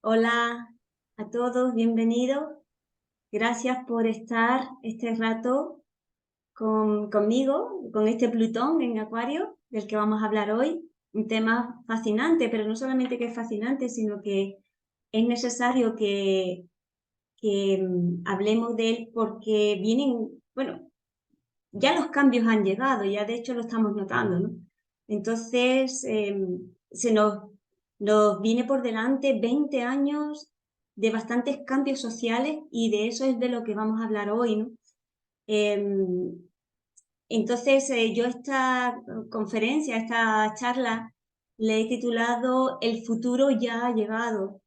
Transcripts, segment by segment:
Hola a todos, bienvenidos. Gracias por estar este rato conmigo, con este Plutón en Acuario, del que vamos a hablar hoy. Un tema fascinante, pero no solamente que es fascinante, sino que es necesario que hablemos de él porque vienen, bueno, ya los cambios han llegado, ya de hecho lo estamos notando, ¿no? Entonces, nos viene por delante 20 años de bastantes cambios sociales y de eso es de lo que vamos a hablar hoy, ¿no? Em, entonces, yo esta conferencia, esta charla, le he titulado El futuro ya ha llegado,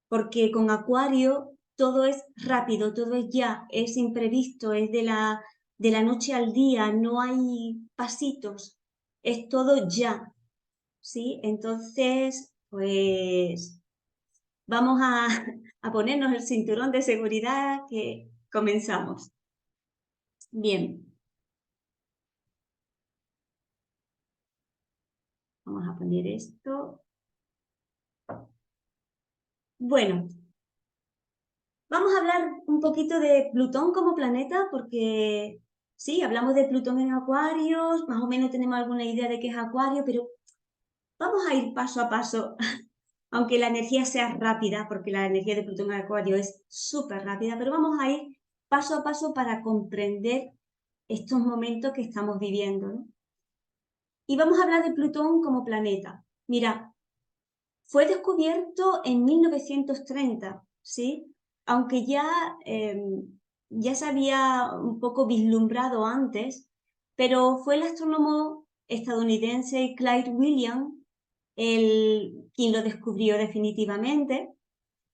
porque con Acuario todo es rápido, todo es ya, es imprevisto, es de la noche al día, no hay pasitos, es todo ya, ¿sí? Entonces, pues vamos a ponernos el cinturón de seguridad que comenzamos. Bien, vamos a poner esto. Bueno, vamos a hablar un poquito de Plutón como planeta porque sí, hablamos de Plutón en Acuarios, más o menos tenemos alguna idea de qué es Acuario, pero vamos a ir paso a paso, aunque la energía sea rápida, porque la energía de Plutón en Acuario es súper rápida, pero vamos a ir paso a paso para comprender estos momentos que estamos viviendo, ¿no? Y vamos a hablar de Plutón como planeta. Mira, fue descubierto en 1930, ¿sí? Aunque ya se había un poco vislumbrado antes, pero fue el astrónomo estadounidense Clyde Williams quien lo descubrió definitivamente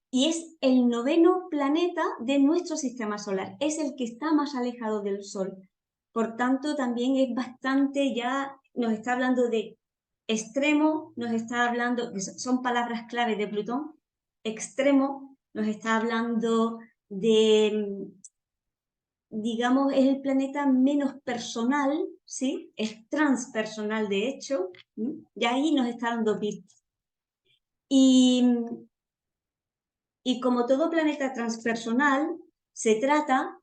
y es el noveno planeta de nuestro sistema solar. Es el que está más alejado del Sol. Por tanto, también es bastante, ya nos está hablando de extremo, nos está hablando, son palabras clave de Plutón, extremo, nos está hablando de, digamos, es el planeta menos personal, ¿sí? Es transpersonal, de hecho, y ahí nos está dando pistas. Y, y como todo planeta transpersonal, se trata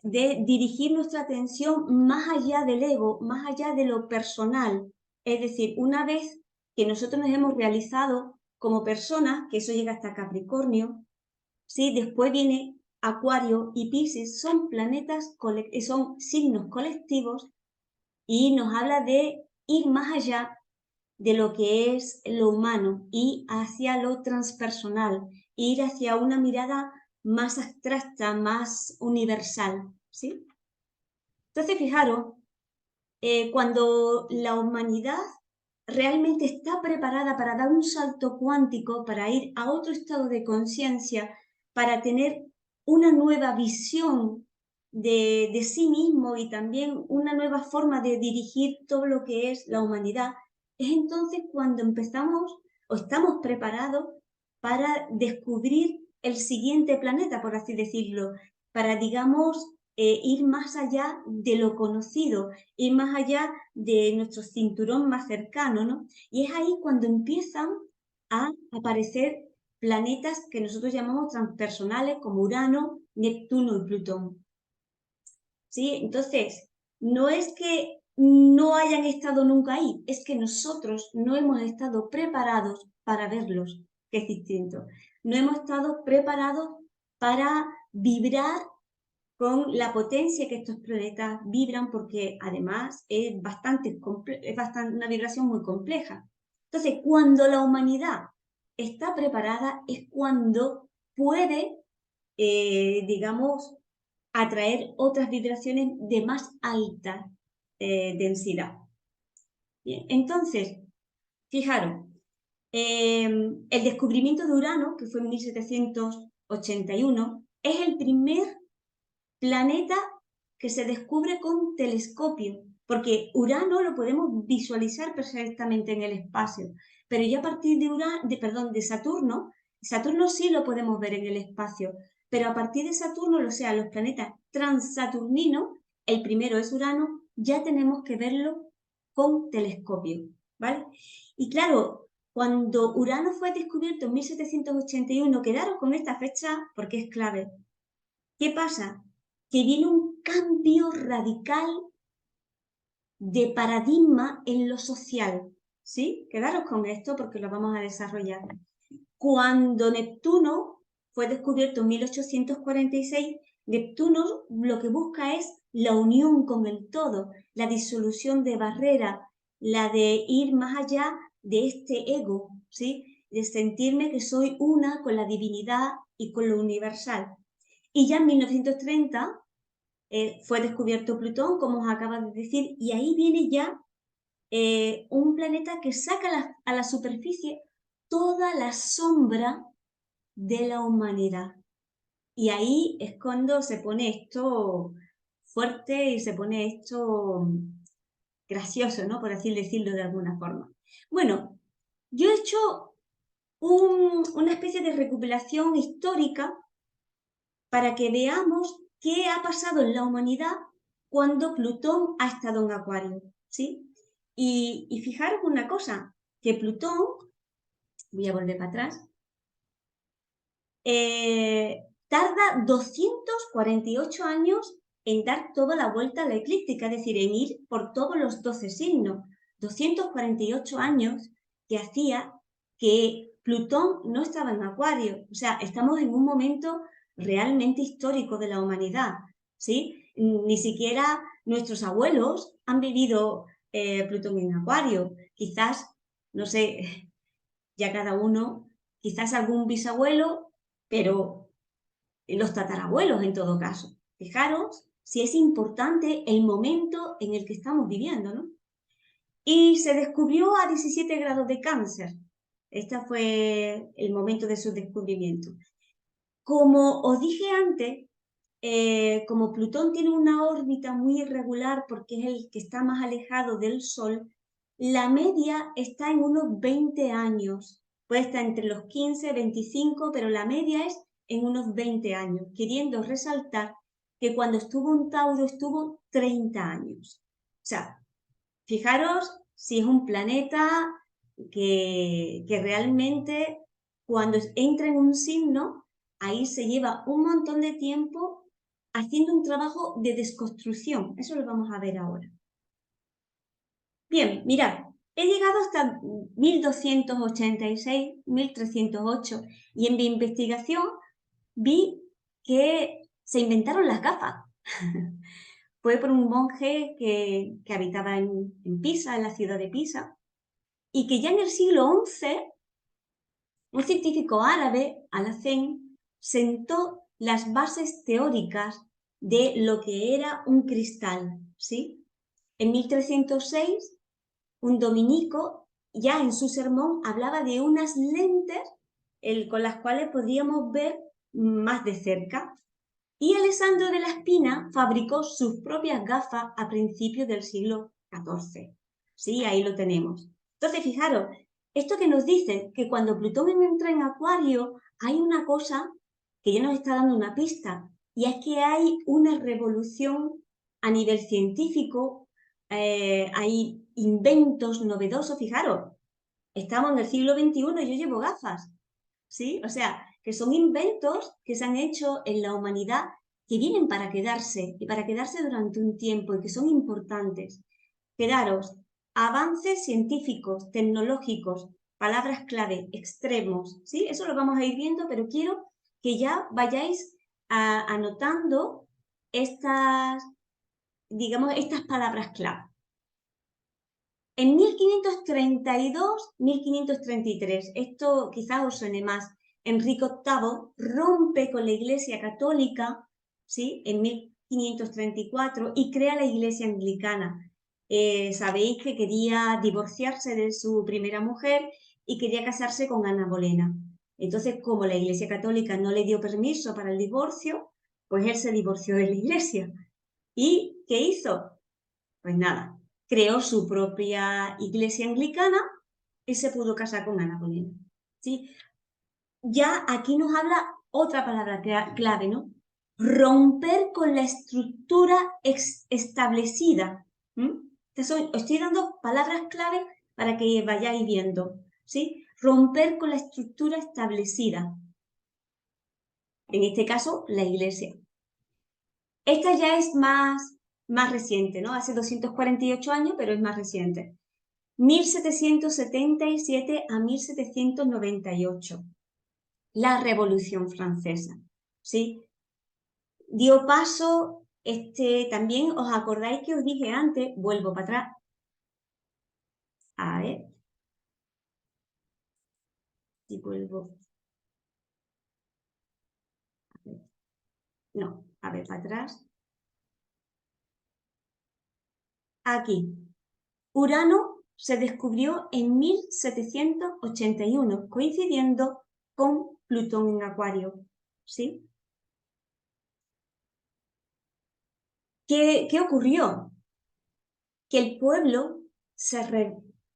de dirigir nuestra atención más allá del ego, más allá de lo personal. Es decir, una vez que nosotros nos hemos realizado como personas, que eso llega hasta Capricornio, ¿sí? Después viene Acuario y Piscis, son planetas, son signos colectivos y nos habla de ir más allá de lo que es lo humano y hacia lo transpersonal, ir hacia una mirada más abstracta, más universal, ¿sí? Entonces, fijaros, cuando la humanidad realmente está preparada para dar un salto cuántico, para ir a otro estado de conciencia, para tener una nueva visión de sí mismo y también una nueva forma de dirigir todo lo que es la humanidad, es entonces cuando empezamos o estamos preparados para descubrir el siguiente planeta, por así decirlo, para, digamos, ir más allá de lo conocido, ir más allá de nuestro cinturón más cercano, ¿no? Y es ahí cuando empiezan a aparecer planetas que nosotros llamamos transpersonales, como Urano, Neptuno y Plutón. ¿Sí? Entonces, no es que no hayan estado nunca ahí, es que nosotros no hemos estado preparados para verlos, que es distinto. No hemos estado preparados para vibrar con la potencia que estos planetas vibran, porque además es bastante una vibración muy compleja. Entonces, cuando la humanidad está preparada es cuando puede, digamos, atraer otras vibraciones de más alta densidad. Bien, entonces, fijaros, el descubrimiento de Urano, que fue en 1781, es el primer planeta que se descubre con telescopio, porque Urano lo podemos visualizar perfectamente en el espacio, pero ya a partir de Saturno, Saturno sí lo podemos ver en el espacio, pero a partir de Saturno, o sea, los planetas transaturninos, el primero es Urano, ya tenemos que verlo con telescopio, ¿vale? Y claro, Cuando Urano fue descubierto en 1781, quedaros con esta fecha porque es clave. ¿Qué pasa? Que viene un cambio radical de paradigma en lo social, ¿sí? Quedaros con esto porque lo vamos a desarrollar. Cuando Neptuno fue descubierto en 1846, Neptuno lo que busca es la unión con el todo, la disolución de barreras, la de ir más allá de este ego, ¿sí? De sentirme que soy una con la divinidad y con lo universal. Y ya en 1930 fue descubierto Plutón, como os acabo de decir, y ahí viene ya un planeta que saca a la superficie toda la sombra de la humanidad. Y ahí es cuando se pone esto fuerte y se pone esto gracioso, ¿no? Por así decirlo de alguna forma. Bueno, yo he hecho una especie de recopilación histórica para que veamos qué ha pasado en la humanidad cuando Plutón ha estado en Acuario, ¿sí? Y fijaros una cosa, que Plutón, voy a volver para atrás, tarda 248 años en dar toda la vuelta a la eclíptica, es decir, en ir por todos los 12 signos. 248 años que hacía que Plutón no estaba en Acuario. O sea, estamos en un momento realmente histórico de la humanidad, ¿sí? Ni siquiera nuestros abuelos han vivido Plutón en Acuario. Quizás, no sé, ya cada uno, quizás algún bisabuelo, pero los tatarabuelos en todo caso. Fijaros si es importante el momento en el que estamos viviendo, ¿no? Y se descubrió a 17 grados de Cáncer. Este fue el momento de su descubrimiento. Como os dije antes, como Plutón tiene una órbita muy irregular porque es el que está más alejado del Sol, la media está en unos 20 años. Puede estar entre los 15, 25, pero la media es en unos 20 años, queriendo resaltar que cuando estuvo en Tauro estuvo 30 años. O sea, fijaros si es un planeta que realmente cuando entra en un signo, ahí se lleva un montón de tiempo haciendo un trabajo de desconstrucción. Eso lo vamos a ver ahora. Bien, mirad, he llegado hasta 1286, 1308 y en mi investigación vi que se inventaron las gafas. Fue por un monje que habitaba en Pisa, en la ciudad de Pisa, y que ya en el siglo XI, un científico árabe, Alhazen, sentó las bases teóricas de lo que era un cristal, ¿sí? En 1306, un dominico, ya en su sermón, hablaba de unas lentes con las cuales podíamos ver más de cerca. Y Alessandro de la Espina fabricó sus propias gafas a principios del siglo XIV. Sí, ahí lo tenemos. Entonces, fijaros, esto que nos dice que cuando Plutón entra en Acuario hay una cosa que ya nos está dando una pista, y es que hay una revolución a nivel científico, hay inventos novedosos. Fijaros, estamos en el siglo XXI y yo llevo gafas, ¿sí? O sea, que son inventos que se han hecho en la humanidad que vienen para quedarse y para quedarse durante un tiempo y que son importantes. Quedaros, avances científicos, tecnológicos, palabras clave, extremos, ¿sí? Eso lo vamos a ir viendo, pero quiero que ya vayáis anotando estas, digamos, estas palabras clave. En 1532, 1533, esto quizás os suene más, Enrique VIII rompe con la Iglesia Católica, ¿sí? En 1534 y crea la Iglesia Anglicana. Sabéis que quería divorciarse de su primera mujer y quería casarse con Ana Bolena. Entonces, como la Iglesia Católica no le dio permiso para el divorcio, pues él se divorció de la Iglesia. ¿Y qué hizo? Pues nada, creó su propia iglesia anglicana y se pudo casar con Ana Bolena, ¿sí? Ya aquí nos habla otra palabra clave, ¿no? Romper con la estructura establecida. Entonces, os estoy dando palabras clave para que vayáis viendo, ¿sí? romper con la estructura establecida. En este caso, la Iglesia. Esta ya es más reciente, ¿no? Hace 248 años, pero es más reciente. 1777 a 1798. La Revolución Francesa, ¿sí? Dio paso, también os acordáis que os dije antes, vuelvo para atrás. A ver. Si vuelvo. A ver. No, a ver, para atrás. Aquí. Urano se descubrió en 1781, coincidiendo con Plutón en Acuario, ¿sí? ¿Qué ocurrió? Que el pueblo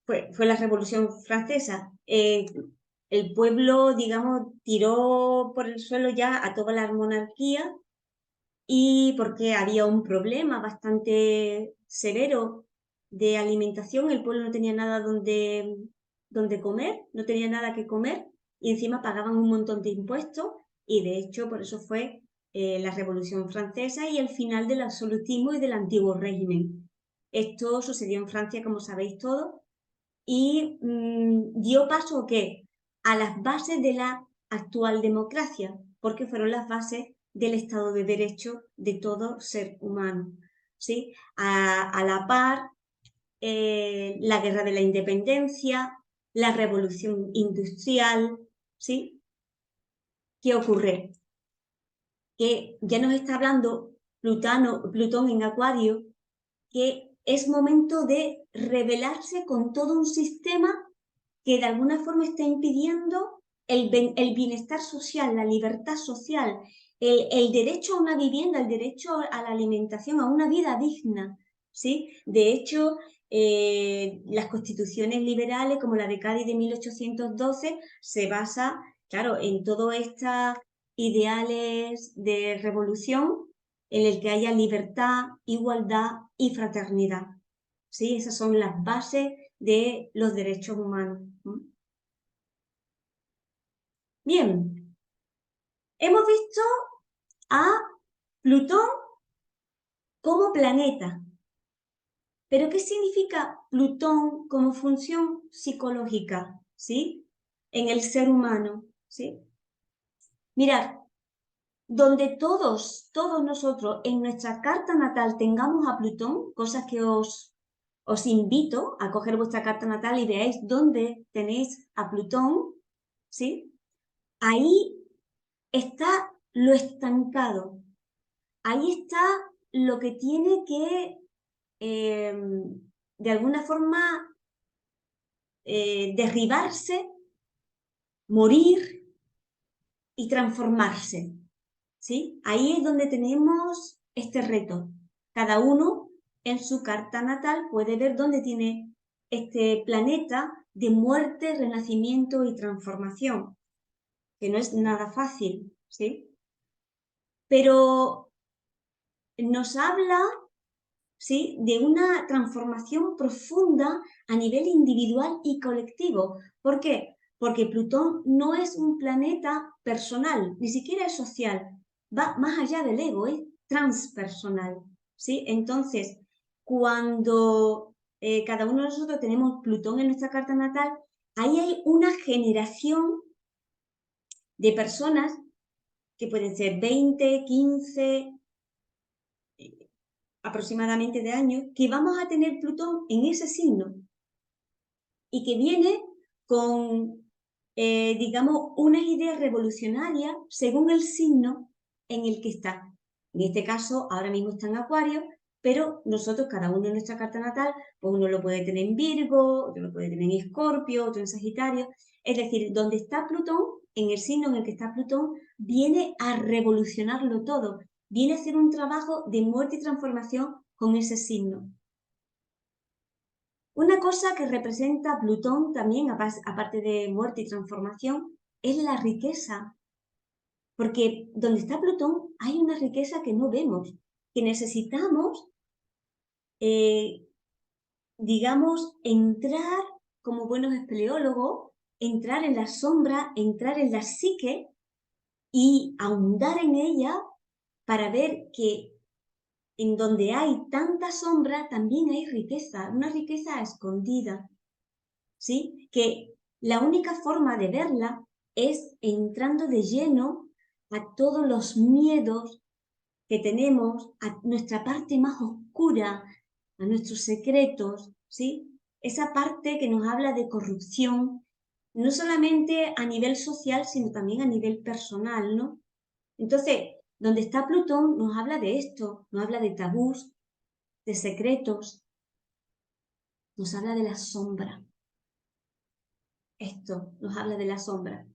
fue la Revolución Francesa. El pueblo, digamos, tiró por el suelo ya a toda la monarquía y porque había un problema bastante severo de alimentación, el pueblo no tenía nada donde comer, no tenía nada que comer y encima pagaban un montón de impuestos y de hecho por eso fue la Revolución Francesa y el final del absolutismo y del antiguo régimen. Esto sucedió en Francia, como sabéis todos, y dio paso ¿qué? A las bases de la actual democracia, porque fueron las bases del Estado de Derecho de todo ser humano. ¿Sí? A la par, la Guerra de la Independencia, la Revolución Industrial, ¿sí? ¿Qué ocurre? Que ya nos está hablando Plutón en Acuario, que es momento de rebelarse con todo un sistema que de alguna forma está impidiendo el bienestar social, la libertad social, el derecho a una vivienda, el derecho a la alimentación, a una vida digna, ¿sí? De hecho, las constituciones liberales, como la de Cádiz de 1812, se basa, claro, en todos estos ideales de revolución en el que haya libertad, igualdad y fraternidad. ¿Sí? Esas son las bases de los derechos humanos. Bien, hemos visto a Plutón como planeta, pero ¿qué significa Plutón como función psicológica, ¿sí? En el ser humano, ¿sí? Mirad, donde todos nosotros en nuestra carta natal tengamos a Plutón, cosas que os invito a coger vuestra carta natal y veáis dónde tenéis a Plutón, ¿sí? Ahí está lo estancado, ahí está lo que tiene que, de alguna forma, derribarse, morir y transformarse, ¿sí? Ahí es donde tenemos este reto. Cada uno en su carta natal puede ver dónde tiene este planeta de muerte, renacimiento y transformación, que no es nada fácil, ¿sí? Pero nos habla, ¿sí?, de una transformación profunda a nivel individual y colectivo. ¿Por qué? Porque Plutón no es un planeta personal, ni siquiera es social, va más allá del ego, es transpersonal, ¿sí? Entonces, cuando cada uno de nosotros tenemos Plutón en nuestra carta natal, ahí hay una generación de personas que pueden ser 20, 15, aproximadamente de años, que vamos a tener Plutón en ese signo y que viene con, digamos, unas ideas revolucionarias según el signo en el que está. En este caso, ahora mismo está en Acuario, pero nosotros, cada uno en nuestra carta natal, pues uno lo puede tener en Virgo, otro lo puede tener en Escorpio, otro en Sagitario. Es decir, donde está Plutón, en el signo en el que está Plutón, viene a revolucionarlo todo, viene a hacer un trabajo de muerte y transformación con ese signo. Una cosa que representa Plutón también, aparte de muerte y transformación, es la riqueza, porque donde está Plutón hay una riqueza que no vemos, que necesitamos, digamos, entrar como buenos espeleólogos entrar en la sombra, entrar en la psique y ahondar en ella para ver que en donde hay tanta sombra también hay riqueza, una riqueza escondida, ¿sí? Que la única forma de verla es entrando de lleno a todos los miedos que tenemos, a nuestra parte más oscura, a nuestros secretos, ¿sí? Esa parte que nos habla de corrupción, no solamente a nivel social, sino también a nivel personal, ¿no? Entonces, donde está Plutón nos habla de esto, nos habla de tabús, de secretos, nos habla de la sombra. Esto nos habla de la sombra.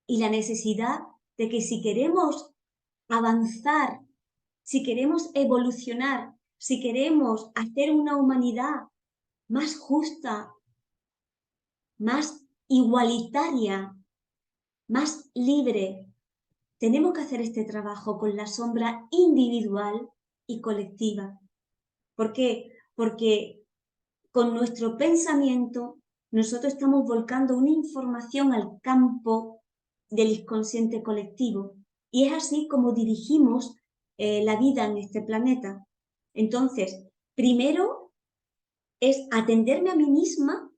Y la necesidad de que si queremos avanzar, si queremos evolucionar, si queremos hacer una humanidad más justa, más igualitaria, más libre, tenemos que hacer este trabajo con la sombra individual y colectiva. ¿Por qué? Porque con nuestro pensamiento nosotros estamos volcando una información al campo del inconsciente colectivo y es así como dirigimos la vida en este planeta. Entonces, primero es atenderme a mí misma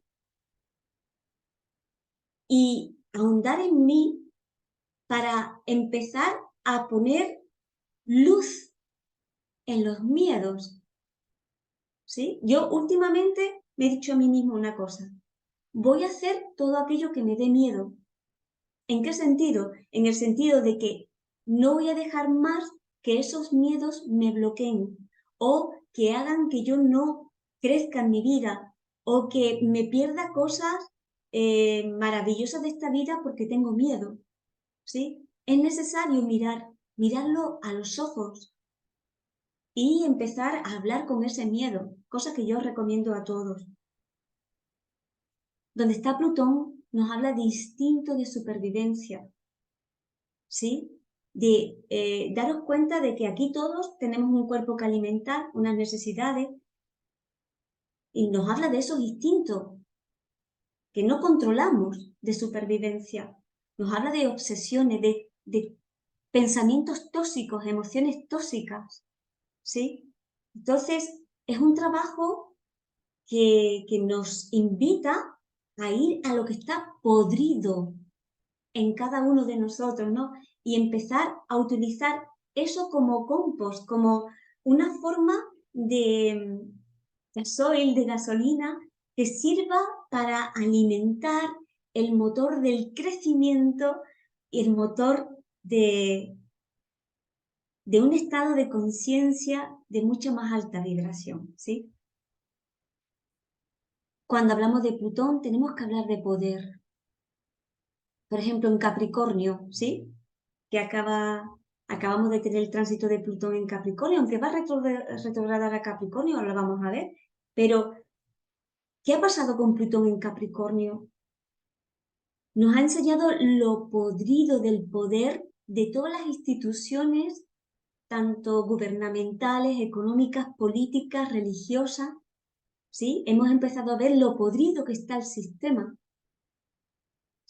y ahondar en mí para empezar a poner luz en los miedos, ¿sí? Yo últimamente me he dicho a mí misma una cosa: voy a hacer todo aquello que me dé miedo. ¿En qué sentido? En el sentido de que no voy a dejar más que esos miedos me bloqueen o que hagan que yo no crezca en mi vida o que me pierda cosas maravillosas de esta vida porque tengo miedo, ¿sí? Es necesario mirarlo a los ojos y empezar a hablar con ese miedo, cosa que yo recomiendo a todos. Donde está Plutón nos habla de instinto de supervivencia, ¿sí? De daros cuenta de que aquí todos tenemos un cuerpo que alimentar, unas necesidades, y nos habla de esos instintos que no controlamos de supervivencia. Nos habla de obsesiones, de pensamientos tóxicos, emociones tóxicas, ¿sí? Entonces, es un trabajo que nos invita a ir a lo que está podrido en cada uno de nosotros, ¿no? Y empezar a utilizar eso como compost, como una forma de gasoil, de gasolina, que sirva para alimentar el motor del crecimiento y el motor de un estado de conciencia de mucha más alta vibración, ¿sí? Cuando hablamos de Plutón tenemos que hablar de poder. Por ejemplo, en Capricornio, ¿sí? Que acabamos de tener el tránsito de Plutón en Capricornio, aunque va a retrogradar a Capricornio, ahora lo vamos a ver. Pero, ¿qué ha pasado con Plutón en Capricornio? Nos ha enseñado lo podrido del poder de todas las instituciones, tanto gubernamentales, económicas, políticas, religiosas, ¿sí? Hemos empezado a ver lo podrido que está el sistema.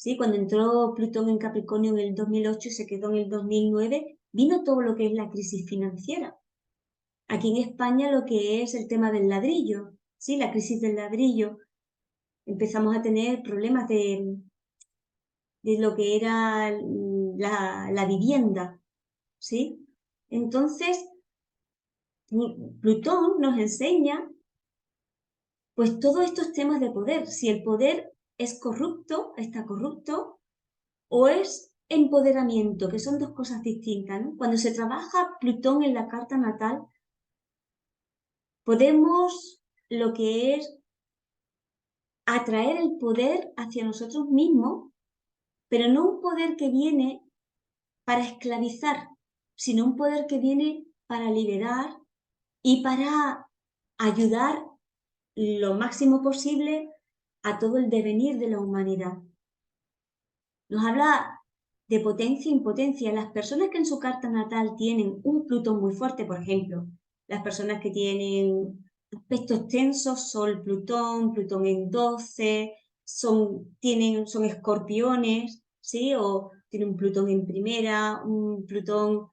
¿Sí? Cuando entró Plutón en Capricornio en el 2008 y se quedó en el 2009, vino todo lo que es la crisis financiera. Aquí en España lo que es el tema del ladrillo, ¿sí? La crisis del ladrillo. Empezamos a tener problemas de lo que era la vivienda, ¿sí? Entonces, Plutón nos enseña pues todos estos temas de poder. Si el poder es corrupto, está corrupto, o es empoderamiento, que son dos cosas distintas, ¿no? Cuando se trabaja Plutón en la carta natal, podemos lo que es atraer el poder hacia nosotros mismos, pero no un poder que viene para esclavizar, sino un poder que viene para liberar y para ayudar lo máximo posible a todo el devenir de la humanidad. Nos habla de potencia e impotencia. Las personas que en su carta natal tienen un Plutón muy fuerte, por ejemplo, las personas que tienen aspectos tensos, Sol, Plutón, Plutón en 12, son escorpiones, ¿sí? O tienen un Plutón en primera, un Plutón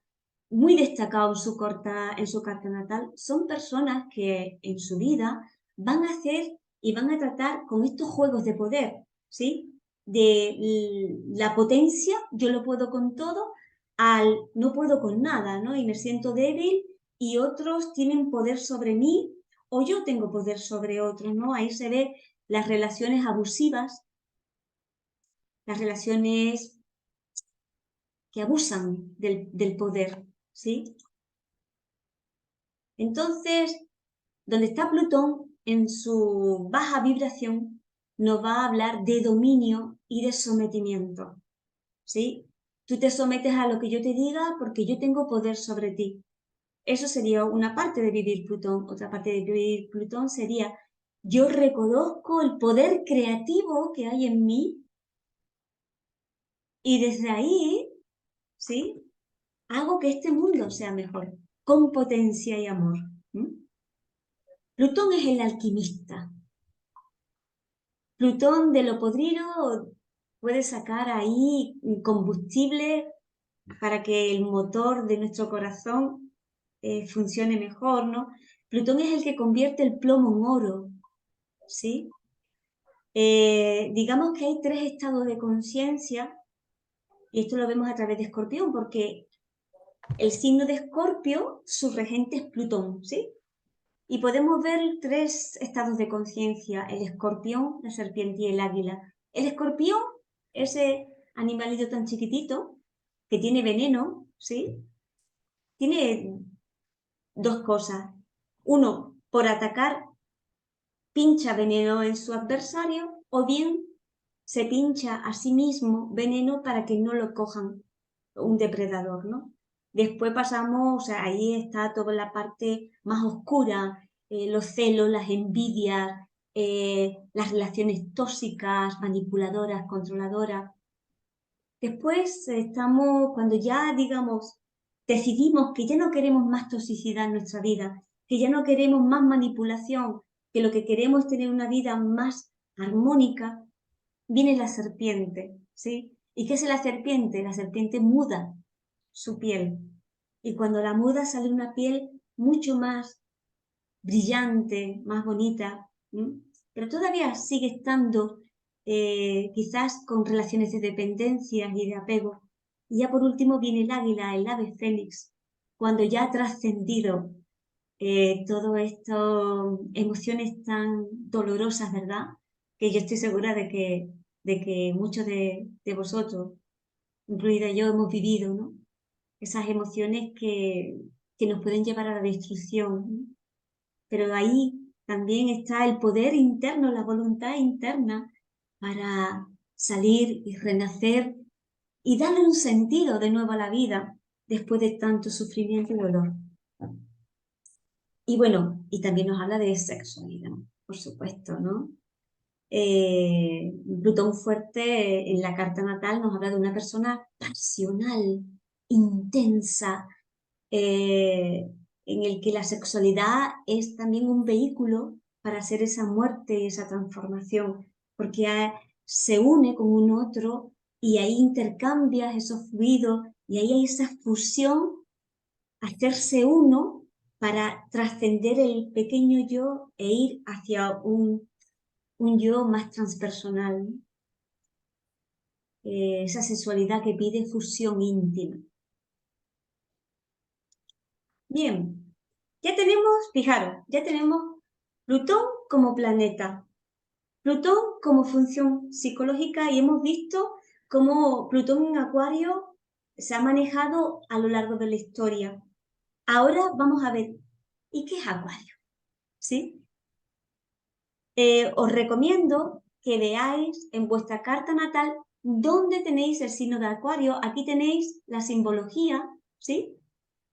muy destacado en su carta natal. Son personas que en su vida van a hacer y van a tratar con estos juegos de poder, ¿sí? De la potencia, yo lo puedo con todo, al no puedo con nada, ¿no? Y me siento débil y otros tienen poder sobre mí o yo tengo poder sobre otros, ¿no? Ahí se ve las relaciones abusivas, las relaciones que abusan del poder, ¿sí? Entonces, donde está Plutón, en su baja vibración, nos va a hablar de dominio y de sometimiento, ¿sí? Tú te sometes a lo que yo te diga porque yo tengo poder sobre ti. Eso sería una parte de vivir Plutón. Otra parte de vivir Plutón sería, yo reconozco el poder creativo que hay en mí y desde ahí, ¿sí? Hago que este mundo sea mejor, con potencia y amor. Plutón es el alquimista. Plutón de lo podrido puede sacar ahí combustible para que el motor de nuestro corazón funcione mejor, ¿no? Plutón es el que convierte el plomo en oro, ¿sí? Digamos que hay 3 estados de conciencia, y esto lo vemos a través de Escorpión, porque el signo de Escorpio, su regente es Plutón, ¿sí? Y podemos ver 3 estados de conciencia, el escorpión, la serpiente y el águila. El escorpión, ese animalito tan chiquitito, que tiene veneno, ¿sí? Tiene 2 cosas. Uno, por atacar, pincha veneno en su adversario, o bien se pincha a sí mismo veneno para que no lo cojan un depredador, ¿no? Después pasamos, o sea, ahí está toda la parte más oscura, los celos, las envidias, las relaciones tóxicas, manipuladoras, controladoras. Después estamos, cuando ya, digamos, decidimos que ya no queremos más toxicidad en nuestra vida, que ya no queremos más manipulación, que lo que queremos es tener una vida más armónica, viene la serpiente, ¿sí? ¿Y qué es la serpiente? La serpiente muda su piel. Y cuando la muda sale una piel mucho más brillante, más bonita, ¿m? Pero todavía sigue estando quizás con relaciones de dependencia y de apego. Y ya por último viene el águila, el ave fénix, cuando ya ha trascendido todo esto, emociones tan dolorosas, ¿verdad? Que yo estoy segura de que muchos de vosotros, incluida yo, hemos vivido, ¿no? Esas emociones que nos pueden llevar a la destrucción, ¿no? Pero ahí también está el poder interno, la voluntad interna para salir y renacer y darle un sentido de nuevo a la vida después de tanto sufrimiento y dolor. Y bueno, y también nos habla de sexualidad, por supuesto, ¿no? Plutón fuerte en la carta natal nos habla de una persona pasional, intensa, eh, en el que la sexualidad es también un vehículo para hacer esa muerte y esa transformación, porque se une con un otro y ahí intercambias esos fluidos y ahí hay esa fusión, hacerse uno para trascender el pequeño yo e ir hacia un yo más transpersonal, esa sexualidad que pide fusión íntima. Bien, ya tenemos, fijaros, ya tenemos Plutón como planeta, Plutón como función psicológica y hemos visto cómo Plutón en Acuario se ha manejado a lo largo de la historia. Ahora vamos a ver, ¿y qué es Acuario? ¿Sí? Os recomiendo que veáis en vuestra carta natal dónde tenéis el signo de Acuario. Aquí tenéis la simbología, ¿sí?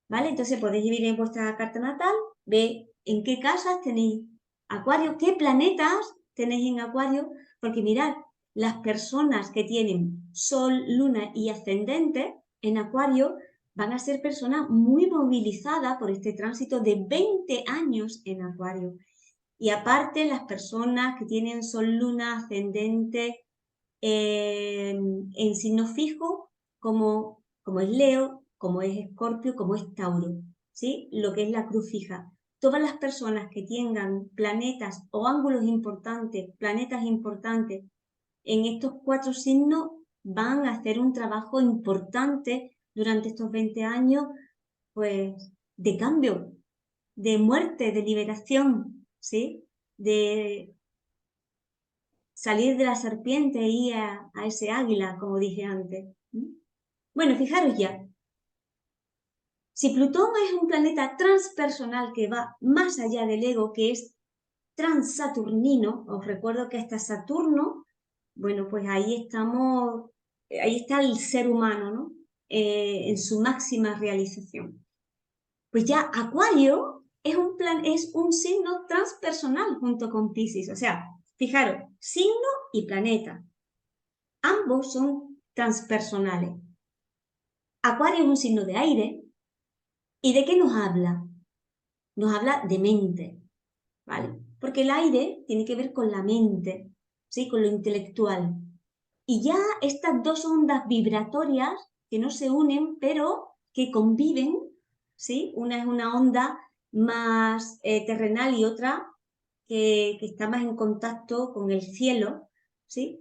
¿Vale? Entonces podéis ir en vuestra carta natal, ver en qué casas tenéis Acuario, qué planetas tenéis en Acuario, porque mirad, las personas que tienen Sol, Luna y Ascendente en Acuario van a ser personas muy movilizadas por este tránsito de 20 años en Acuario. Y aparte, las personas que tienen sol, luna, ascendente en signo fijo, como es Leo, como es Escorpio, como es Tauro, ¿sí? Lo que es la cruz fija. Todas las personas que tengan planetas o ángulos importantes, planetas importantes en estos 4 signos van a hacer un trabajo importante durante estos 20 años, pues, de cambio, de muerte, de liberación, ¿sí? De salir de la serpiente y a ese águila, como dije antes. Bueno, fijaros ya, si Plutón es un planeta transpersonal que va más allá del ego, que es transsaturnino, os recuerdo que hasta Saturno, bueno, pues ahí estamos, ahí está el ser humano, ¿no? En su máxima realización. Pues ya Acuario es un signo transpersonal junto con Piscis, o sea, fijaros, signo y planeta. Ambos son transpersonales. Acuario es un signo de aire. ¿Y de qué nos habla? Nos habla de mente, ¿vale? Porque el aire tiene que ver con la mente, ¿sí? Con lo intelectual. Y ya estas dos ondas vibratorias que no se unen, pero que conviven, ¿sí? Una es una onda más terrenal y otra que está más en contacto con el cielo, ¿sí?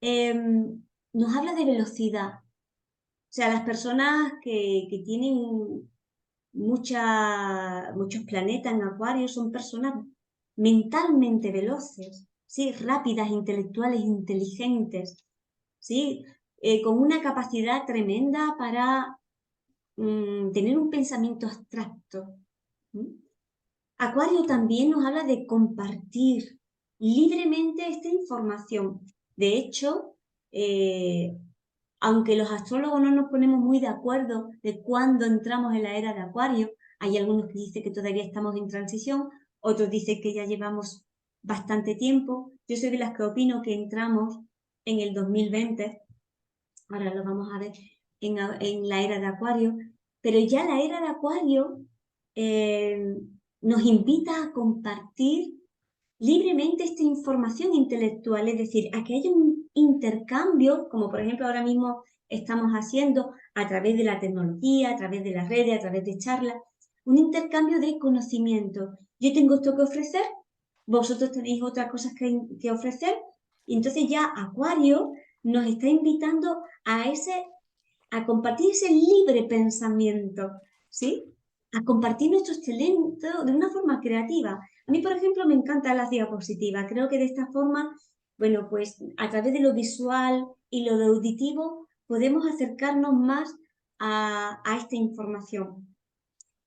Nos habla de velocidad. O sea, las personas que tienen muchos planetas en Acuario son personas mentalmente veloces, ¿sí? Rápidas, intelectuales, inteligentes, ¿sí? Con una capacidad tremenda para tener un pensamiento abstracto. ¿Sí? Acuario también nos habla de compartir libremente esta información. De hecho, eh, aunque los astrólogos no nos ponemos muy de acuerdo de cuándo entramos en la era de Acuario, hay algunos que dicen que todavía estamos en transición, otros dicen que ya llevamos bastante tiempo. Yo soy de las que opino que entramos en el 2020, ahora lo vamos a ver en la era de Acuario, pero ya la era de Acuario eh, nos invita a compartir libremente esta información intelectual, es decir, a que haya un intercambio, como por ejemplo ahora mismo estamos haciendo a través de la tecnología, a través de las redes, a través de charlas, un intercambio de conocimiento. Yo tengo esto que ofrecer, vosotros tenéis otras cosas que ofrecer, y entonces ya Acuario nos está invitando a compartir ese libre pensamiento, ¿sí? A compartir nuestros talentos de una forma creativa. A mí, por ejemplo, me encantan las diapositivas. Creo que de esta forma, bueno, pues a través de lo visual y lo de auditivo podemos acercarnos más a esta información.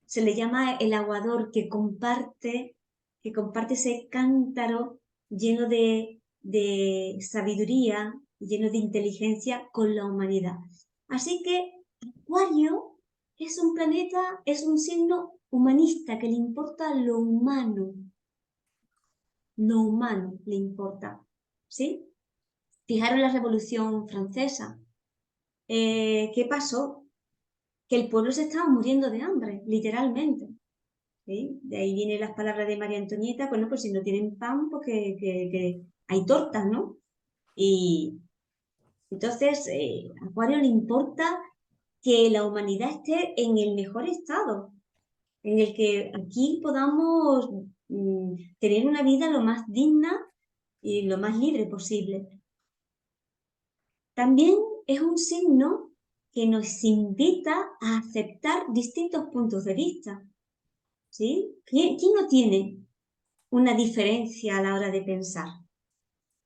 Se le llama el aguador que comparte ese cántaro lleno de sabiduría, lleno de inteligencia con la humanidad. Así que Acuario es un planeta, es un signo humanista que le importa lo humano le importa, ¿sí? Fijaros la Revolución Francesa. ¿Qué pasó? Que el pueblo se estaba muriendo de hambre, literalmente. ¿Sí? De ahí vienen las palabras de María Antonieta, bueno, pues si no tienen pan, pues que hay tortas, ¿no? Y entonces, a Acuario le importa que la humanidad esté en el mejor estado, en el que aquí podamos tener una vida lo más digna y lo más libre posible. También es un signo que nos invita a aceptar distintos puntos de vista, ¿sí? ¿Quién no tiene una diferencia a la hora de pensar?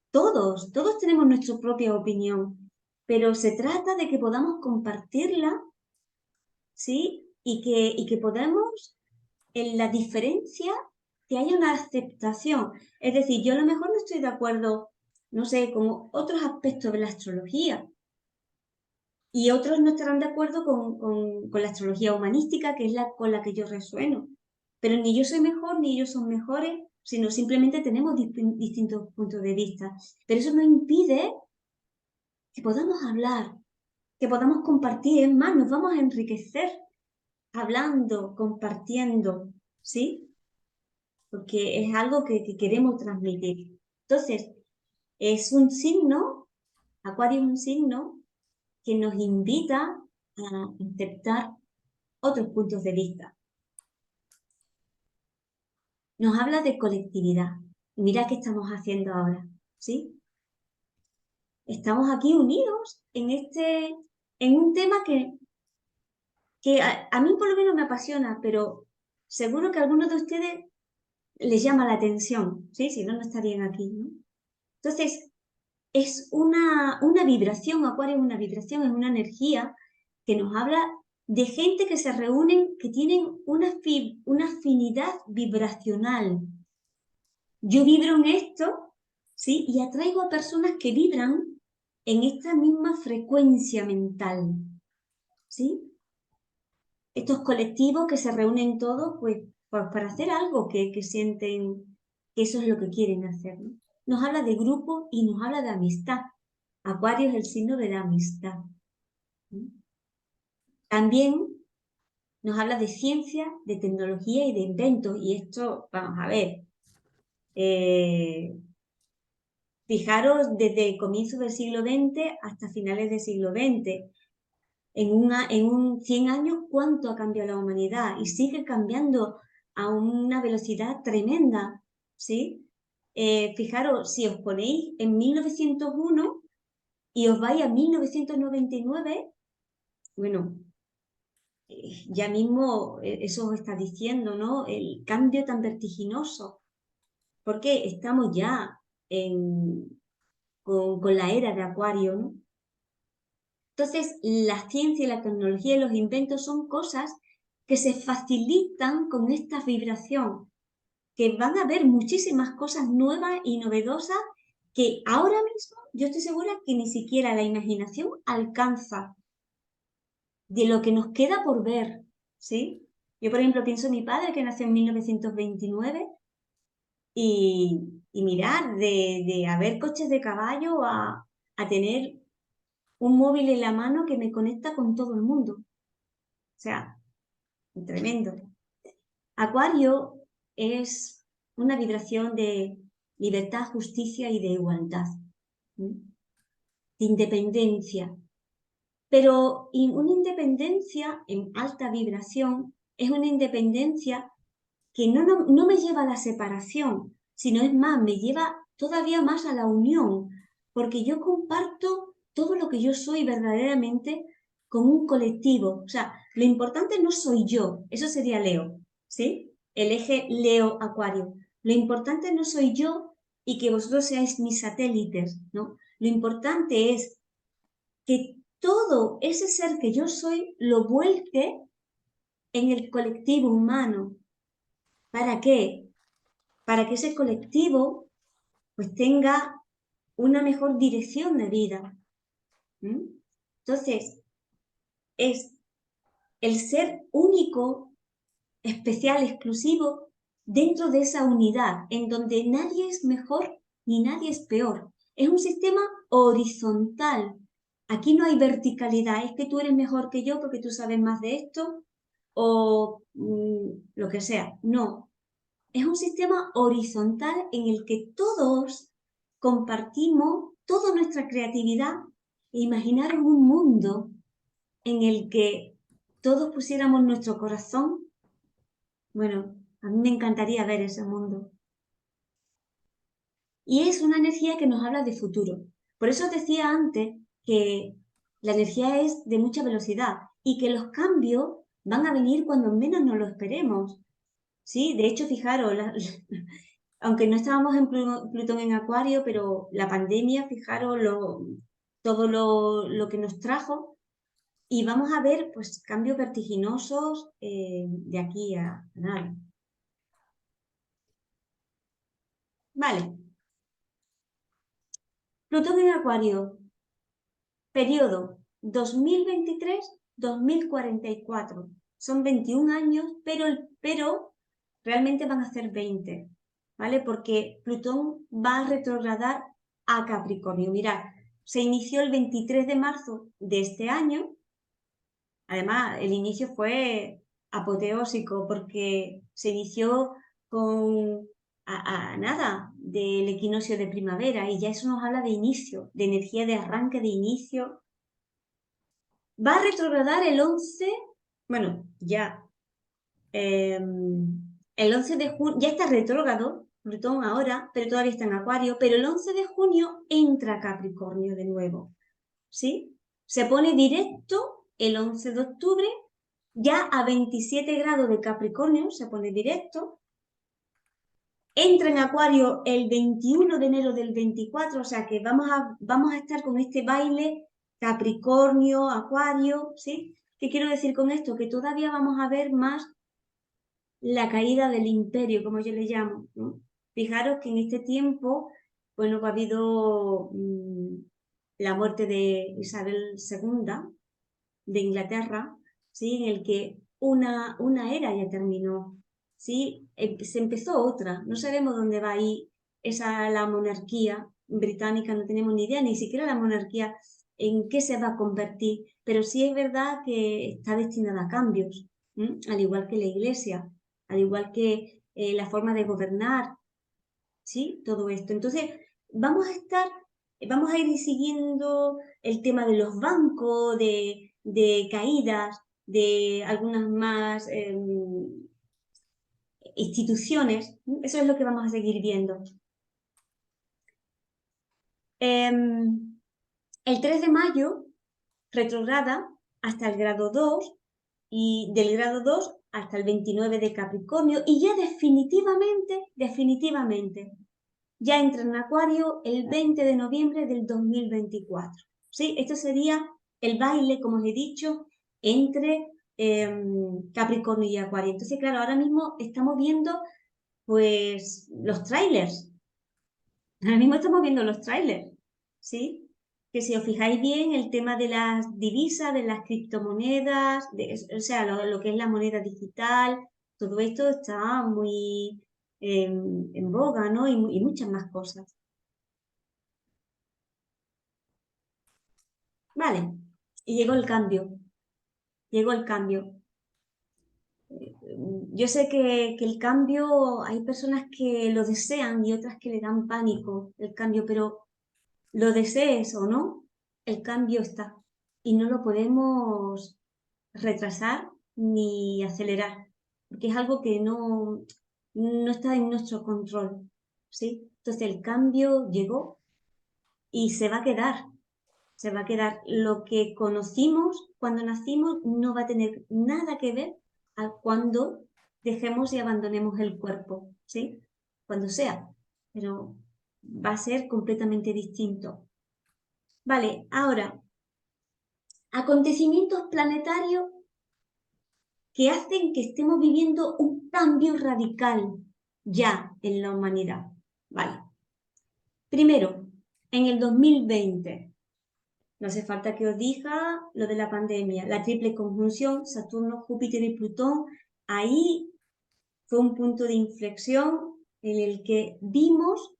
Todos tenemos nuestra propia opinión, pero se trata de que podamos compartirla, ¿sí? Y que podamos, en la diferencia, que haya una aceptación. Es decir, yo a lo mejor no estoy de acuerdo, no sé, con otros aspectos de la astrología, y otros no estarán de acuerdo con la astrología humanística, que es la con la que yo resueno. Pero ni yo soy mejor, ni ellos son mejores, sino simplemente tenemos distintos puntos de vista. Pero eso no impide que podamos hablar, que podamos compartir. Es más, nos vamos a enriquecer hablando, compartiendo, ¿sí? porque es algo que queremos transmitir. Entonces, es un signo, Acuario es un signo que nos invita a aceptar otros puntos de vista. Nos habla de colectividad. Mira qué estamos haciendo ahora, ¿sí? Estamos aquí unidos en un tema que a mí por lo menos me apasiona, pero seguro que a algunos de ustedes les llama la atención, ¿sí? Si no, no estarían aquí, ¿no? Entonces, es una vibración, Acuario es una vibración, es una energía que nos habla de gente que se reúnen, que tienen una afinidad vibracional. Yo vibro en esto, ¿sí? Y atraigo a personas que vibran en esta misma frecuencia mental, ¿sí? Estos colectivos que se reúnen todos, pues, para hacer algo que sienten que eso es lo que quieren hacer, ¿no? Nos habla de grupo y nos habla de amistad. Acuario es el signo de la amistad, ¿no? También nos habla de ciencia, de tecnología y de inventos. Y esto, vamos a ver, fijaros desde el comienzo del siglo XX hasta finales del siglo XX. En un 100 años, ¿cuánto ha cambiado la humanidad? Y sigue cambiando a una velocidad tremenda, ¿sí? Fijaros, si os ponéis en 1901 y os vais a 1999, bueno, ya mismo eso os está diciendo, ¿no? El cambio tan vertiginoso, porque estamos ya con la era de Acuario, ¿no? Entonces, la ciencia y la tecnología y los inventos son cosas que se facilitan con esta vibración, que van a haber muchísimas cosas nuevas y novedosas que ahora mismo yo estoy segura que ni siquiera la imaginación alcanza de lo que nos queda por ver, ¿sí? Yo, por ejemplo, pienso en mi padre que nació en 1929 y mirar de haber coches de caballo a tener un móvil en la mano que me conecta con todo el mundo. O sea, tremendo. Acuario es una vibración de libertad, justicia y de igualdad, ¿sí? De independencia. Pero una independencia en alta vibración es una independencia que no me lleva a la separación, sino es más, me lleva todavía más a la unión, porque yo comparto todo lo que yo soy verdaderamente con un colectivo. O sea, lo importante no soy yo, eso sería Leo, ¿sí? El eje Leo-Acuario. Lo importante no soy yo y que vosotros seáis mis satélites, ¿no? Lo importante es que todo ese ser que yo soy lo vuelque en el colectivo humano. ¿Para qué? Para que ese colectivo pues tenga una mejor dirección de vida. ¿Mm? Entonces, es el ser único, especial, exclusivo, dentro de esa unidad, en donde nadie es mejor ni nadie es peor. Es un sistema horizontal. Aquí no hay verticalidad, es que tú eres mejor que yo porque tú sabes más de esto o lo que sea. No, es un sistema horizontal en el que todos compartimos toda nuestra creatividad e imaginar un mundo en el que todos pusiéramos nuestro corazón. Bueno, a mí me encantaría ver ese mundo. Y es una energía que nos habla de futuro. Por eso os decía antes que la energía es de mucha velocidad y que los cambios van a venir cuando menos nos lo esperemos. Sí, de hecho, fijaros, aunque no estábamos en Plutón en Acuario, pero la pandemia, fijaros todo lo que nos trajo y vamos a ver pues cambios vertiginosos de aquí a nada. Vale, Plutón en Acuario, periodo 2023-2044. Son 21 años, pero realmente van a ser 20, ¿vale? Porque Plutón va a retrogradar a Capricornio. Mirad, se inició el 23 de marzo de este año. Además, el inicio fue apoteósico porque se inició con nada del equinoccio de primavera y ya eso nos habla de inicio, de energía de arranque, de inicio. Va a retrogradar el 11, bueno, ya, el 11 de junio, ya está retrógrado, Plutón ahora, pero todavía está en Acuario, pero el 11 de junio entra Capricornio de nuevo, ¿sí? Se pone directo el 11 de octubre, ya a 27 grados de Capricornio, se pone directo, entra en Acuario el 21 de enero del 24, o sea que vamos a estar con este baile Capricornio, Acuario, ¿sí? ¿Qué quiero decir con esto? Que todavía vamos a ver más la caída del imperio, como yo le llamo, ¿no? Fijaros que en este tiempo, bueno, ha habido la muerte de Isabel II de Inglaterra, ¿sí? En el que una era ya terminó, ¿sí? Se empezó otra, no sabemos dónde va ahí la monarquía británica, no tenemos ni idea, ni siquiera la monarquía en qué se va a convertir, pero sí es verdad que está destinada a cambios, al igual que la iglesia, al igual que la forma de gobernar, ¿sí? Todo esto. Entonces, vamos a ir siguiendo el tema de los bancos, de caídas, de algunas más instituciones. Eso es lo que vamos a seguir viendo. El 3 de mayo, retrograda hasta el grado 2 y del grado 2 hasta el 29 de Capricornio y ya definitivamente, ya entra en Acuario el 20 de noviembre del 2024. ¿Sí? Esto sería el baile, como os he dicho, entre Capricornio y Acuario. Entonces, claro, ahora mismo estamos viendo pues los trailers. Ahora mismo estamos viendo los trailers, ¿sí? Que si os fijáis bien, el tema de las divisas, de las criptomonedas, o sea, lo que es la moneda digital, todo esto está muy en boga, ¿no? Y muchas más cosas. Vale, y llegó el cambio. Yo sé que el cambio, hay personas que lo desean y otras que le dan pánico el cambio, pero lo desees o no, el cambio está y no lo podemos retrasar ni acelerar, porque es algo que no está en nuestro control, ¿sí? Entonces el cambio llegó y se va a quedar. Lo que conocimos cuando nacimos no va a tener nada que ver a cuando dejemos y abandonemos el cuerpo, ¿sí? Cuando sea, pero va a ser completamente distinto. Vale, ahora, acontecimientos planetarios que hacen que estemos viviendo un cambio radical ya en la humanidad. Vale. Primero, en el 2020, no hace falta que os diga lo de la pandemia, la triple conjunción Saturno, Júpiter y Plutón, ahí fue un punto de inflexión en el que vimos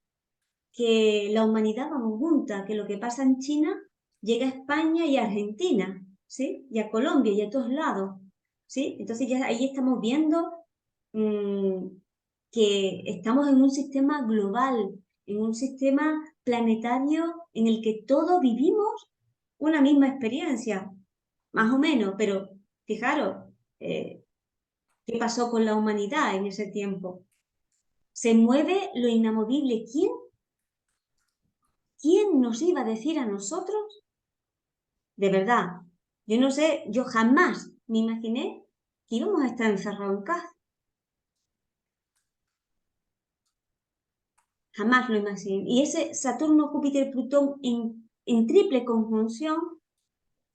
que la humanidad va junta, que lo que pasa en China llega a España y a Argentina, ¿sí? Y a Colombia y a todos lados, ¿sí? Entonces ya ahí estamos viendo mmm, que estamos en un sistema global, en un sistema planetario en el que todos vivimos una misma experiencia, más o menos, pero fijaros, ¿qué pasó con la humanidad en ese tiempo? Se mueve lo inamovible. ¿Quién nos iba a decir a nosotros? De verdad, yo no sé, yo jamás me imaginé que íbamos a estar encerrados en casa. Jamás lo imaginé. Y ese Saturno, Júpiter, Plutón en triple conjunción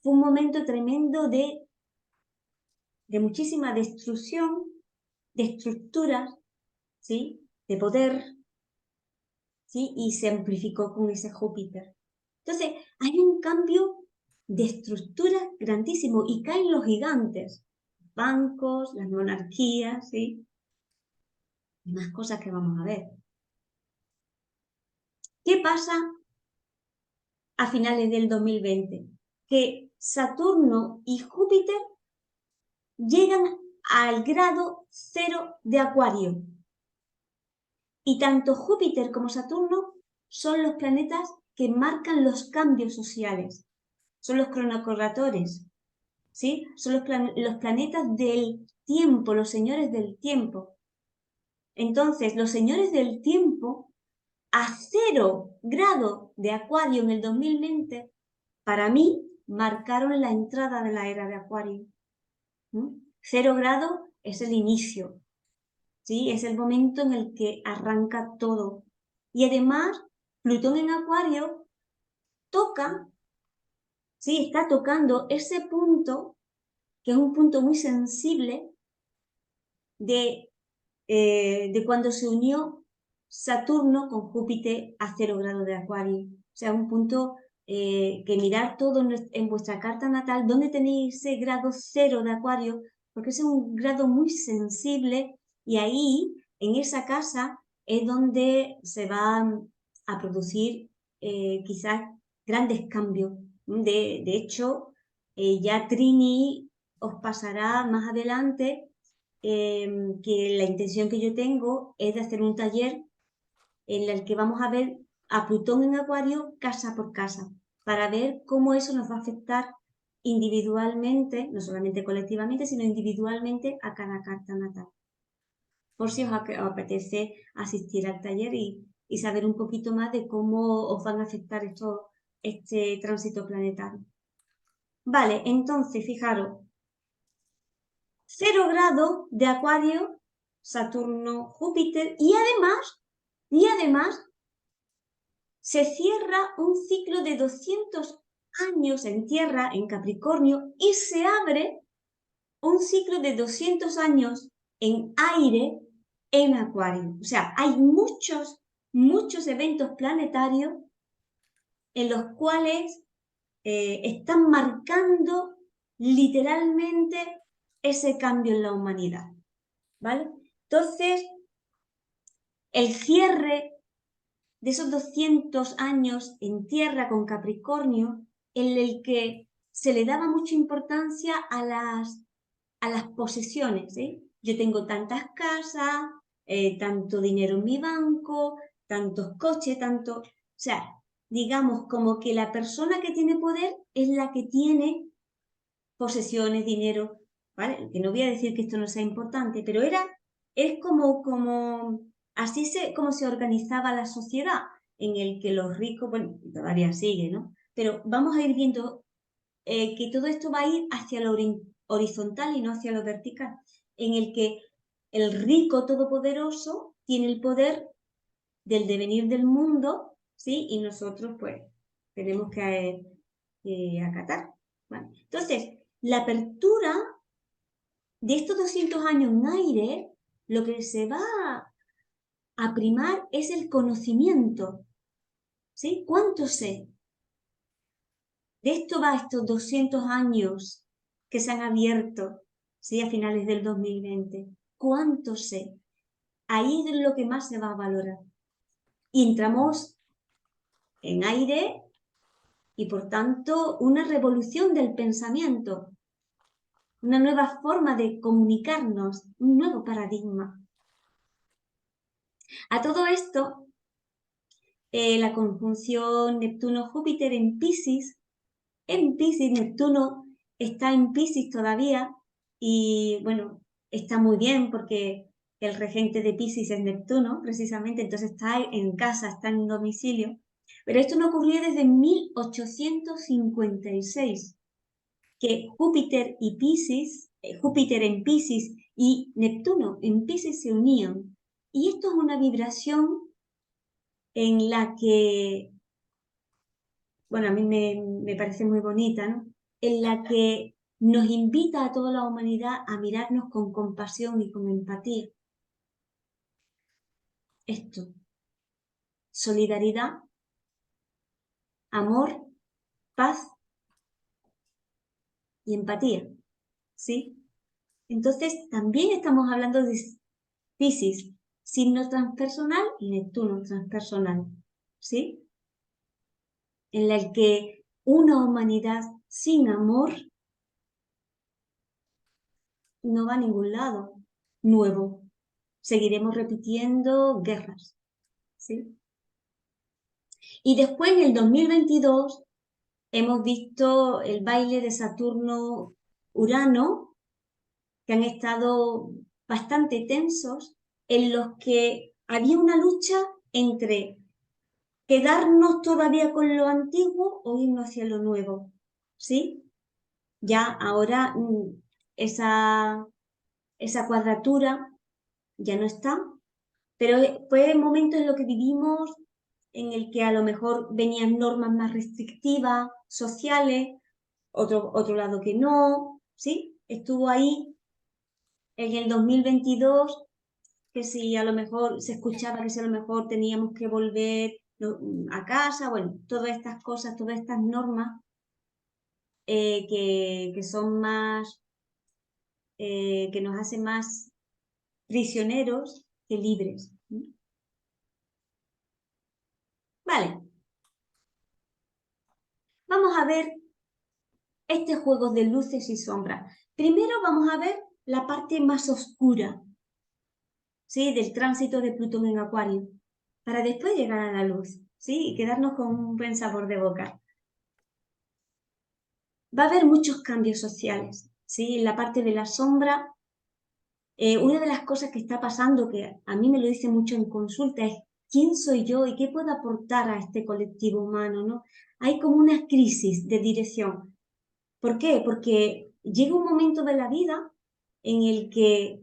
fue un momento tremendo de muchísima destrucción, de estructuras, ¿sí? De poder, ¿sí? Y se amplificó con ese Júpiter. Entonces, hay un cambio de estructuras grandísimo y caen los gigantes, bancos, las monarquías, ¿sí? Y más cosas que vamos a ver. ¿Qué pasa a finales del 2020? Que Saturno y Júpiter llegan al grado 0 de Acuario. Y tanto Júpiter como Saturno son los planetas que marcan los cambios sociales, son los cronocorratores, ¿sí? Son los planetas del tiempo, los señores del tiempo. Entonces, los señores del tiempo, a 0 grado de Acuario en el 2020, para mí, marcaron la entrada de la era de Acuario. 0 grado es el inicio, ¿sí? Es el momento en el que arranca todo. Y además, Plutón en Acuario toca, ¿sí? Está tocando ese punto, que es un punto muy sensible de cuando se unió Saturno con Júpiter a 0 grado de Acuario. O sea, un punto que mirar todo en vuestra carta natal, donde tenéis ese grado 0 de Acuario, porque es un grado muy sensible y ahí, en esa casa, es donde se van a producir quizás grandes cambios. De hecho, ya Trini os pasará más adelante que la intención que yo tengo es de hacer un taller en el que vamos a ver a Plutón en Acuario casa por casa, para ver cómo eso nos va a afectar individualmente, no solamente colectivamente, sino individualmente a cada carta natal. Por si os apetece asistir al taller y saber un poquito más de cómo os van a afectar este tránsito planetario. Vale, entonces, fijaros, 0 grado de Acuario, Saturno, Júpiter, y además se cierra un ciclo de 200 años en Tierra, en Capricornio, y se abre un ciclo de 200 años en aire, en Acuario. O sea, hay muchos eventos planetarios en los cuales están marcando literalmente ese cambio en la humanidad, ¿vale? Entonces, el cierre de esos 200 años en Tierra con Capricornio, en el que se le daba mucha importancia a las posesiones, ¿eh? Yo tengo tantas casas, tanto dinero en mi banco, tantos coches, o sea, digamos como que la persona que tiene poder es la que tiene posesiones, dinero, ¿vale? Que no voy a decir que esto no sea importante, pero es como así como se organizaba la sociedad, en el que los ricos, bueno, todavía sigue, ¿no? Pero vamos a ir viendo que todo esto va a ir hacia lo horizontal y no hacia lo vertical, en el que el rico todopoderoso tiene el poder del devenir del mundo, ¿sí? Y nosotros, pues, tenemos que acatar. ¿Vale? Entonces, la apertura de estos 200 años en aire, lo que se va a primar es el conocimiento, ¿sí? ¿Cuánto sé? De esto va estos 200 años que se han abierto, ¿sí? A finales del 2020. ¿Cuánto sé? Ahí es lo que más se va a valorar. Y entramos en aire y, por tanto, una revolución del pensamiento, una nueva forma de comunicarnos, un nuevo paradigma. A todo esto, la conjunción Neptuno-Júpiter en Piscis, Neptuno está en Piscis todavía y bueno, está muy bien porque el regente de Piscis es Neptuno, precisamente, entonces está en casa, está en un domicilio. Pero esto no ocurrió desde 1856, que Júpiter y Piscis, Júpiter en Piscis y Neptuno en Piscis se unían. Y esto es una vibración en la que, bueno, a mí me parece muy bonita, ¿no? En la que nos invita a toda la humanidad a mirarnos con compasión y con empatía. Esto, solidaridad, amor, paz y empatía, ¿sí? Entonces, también estamos hablando de Piscis, signo transpersonal, y Neptuno transpersonal, ¿sí? En el que una humanidad sin amor no va a ningún lado nuevo. Seguiremos repitiendo guerras, ¿sí? Y después, en el 2022, hemos visto el baile de Saturno-Urano, que han estado bastante tensos, en los que había una lucha entre quedarnos todavía con lo antiguo o irnos hacia lo nuevo, ¿sí? Ya ahora esa cuadratura ya no está, pero fue el momento en lo que vivimos en el que a lo mejor venían normas más restrictivas, sociales, otro lado que no, ¿sí? Estuvo ahí en el 2022, que si a lo mejor se escuchaba que si a lo mejor teníamos que volver a casa, bueno, todas estas cosas, todas estas normas que son más, que nos hacen más prisioneros que libres. Vale, vamos a ver este juego de luces y sombras. Primero vamos a ver la parte más oscura, ¿sí? Del tránsito de Plutón en Acuario, para después llegar a la luz, ¿sí? Y quedarnos con un buen sabor de boca. Va a haber muchos cambios sociales, ¿sí? En la parte de la sombra, una de las cosas que está pasando, que a mí me lo dicen mucho en consulta, es quién soy yo y qué puedo aportar a este colectivo humano, ¿no? Hay como una crisis de dirección. ¿Por qué? Porque llega un momento de la vida en el que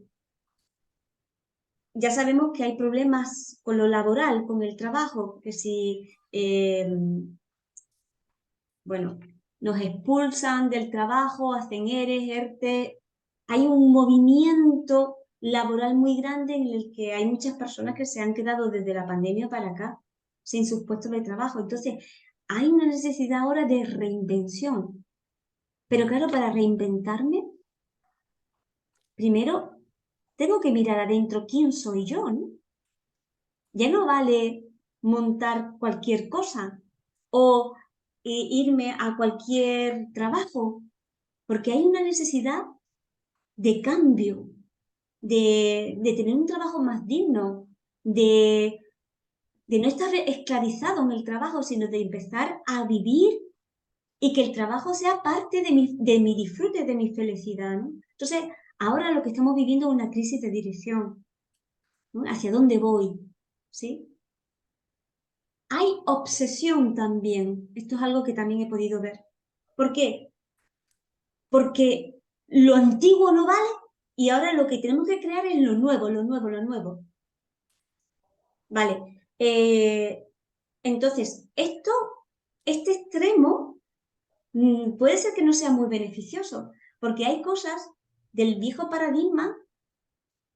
ya sabemos que hay problemas con lo laboral, con el trabajo, que si, bueno, nos expulsan del trabajo, hacen ERE, ERTE, hay un movimiento laboral muy grande en el que hay muchas personas que se han quedado desde la pandemia para acá sin sus puestos de trabajo. Entonces, hay una necesidad ahora de reinvención. Pero claro, para reinventarme, primero tengo que mirar adentro quién soy yo, ¿no? Ya no vale montar cualquier cosa o irme a cualquier trabajo, porque hay una necesidad de cambio, de tener un trabajo más digno, de no estar esclavizado en el trabajo, sino de empezar a vivir y que el trabajo sea parte de mi disfrute, de mi felicidad, ¿no? Entonces, ahora lo que estamos viviendo es una crisis de dirección, ¿no? ¿Hacia dónde voy? ¿Sí? Hay obsesión también. Esto es algo que también he podido ver. ¿Por qué? Porque lo antiguo no vale y ahora lo que tenemos que crear es lo nuevo, lo nuevo, lo nuevo. Vale. Entonces, este extremo puede ser que no sea muy beneficioso, porque hay cosas del viejo paradigma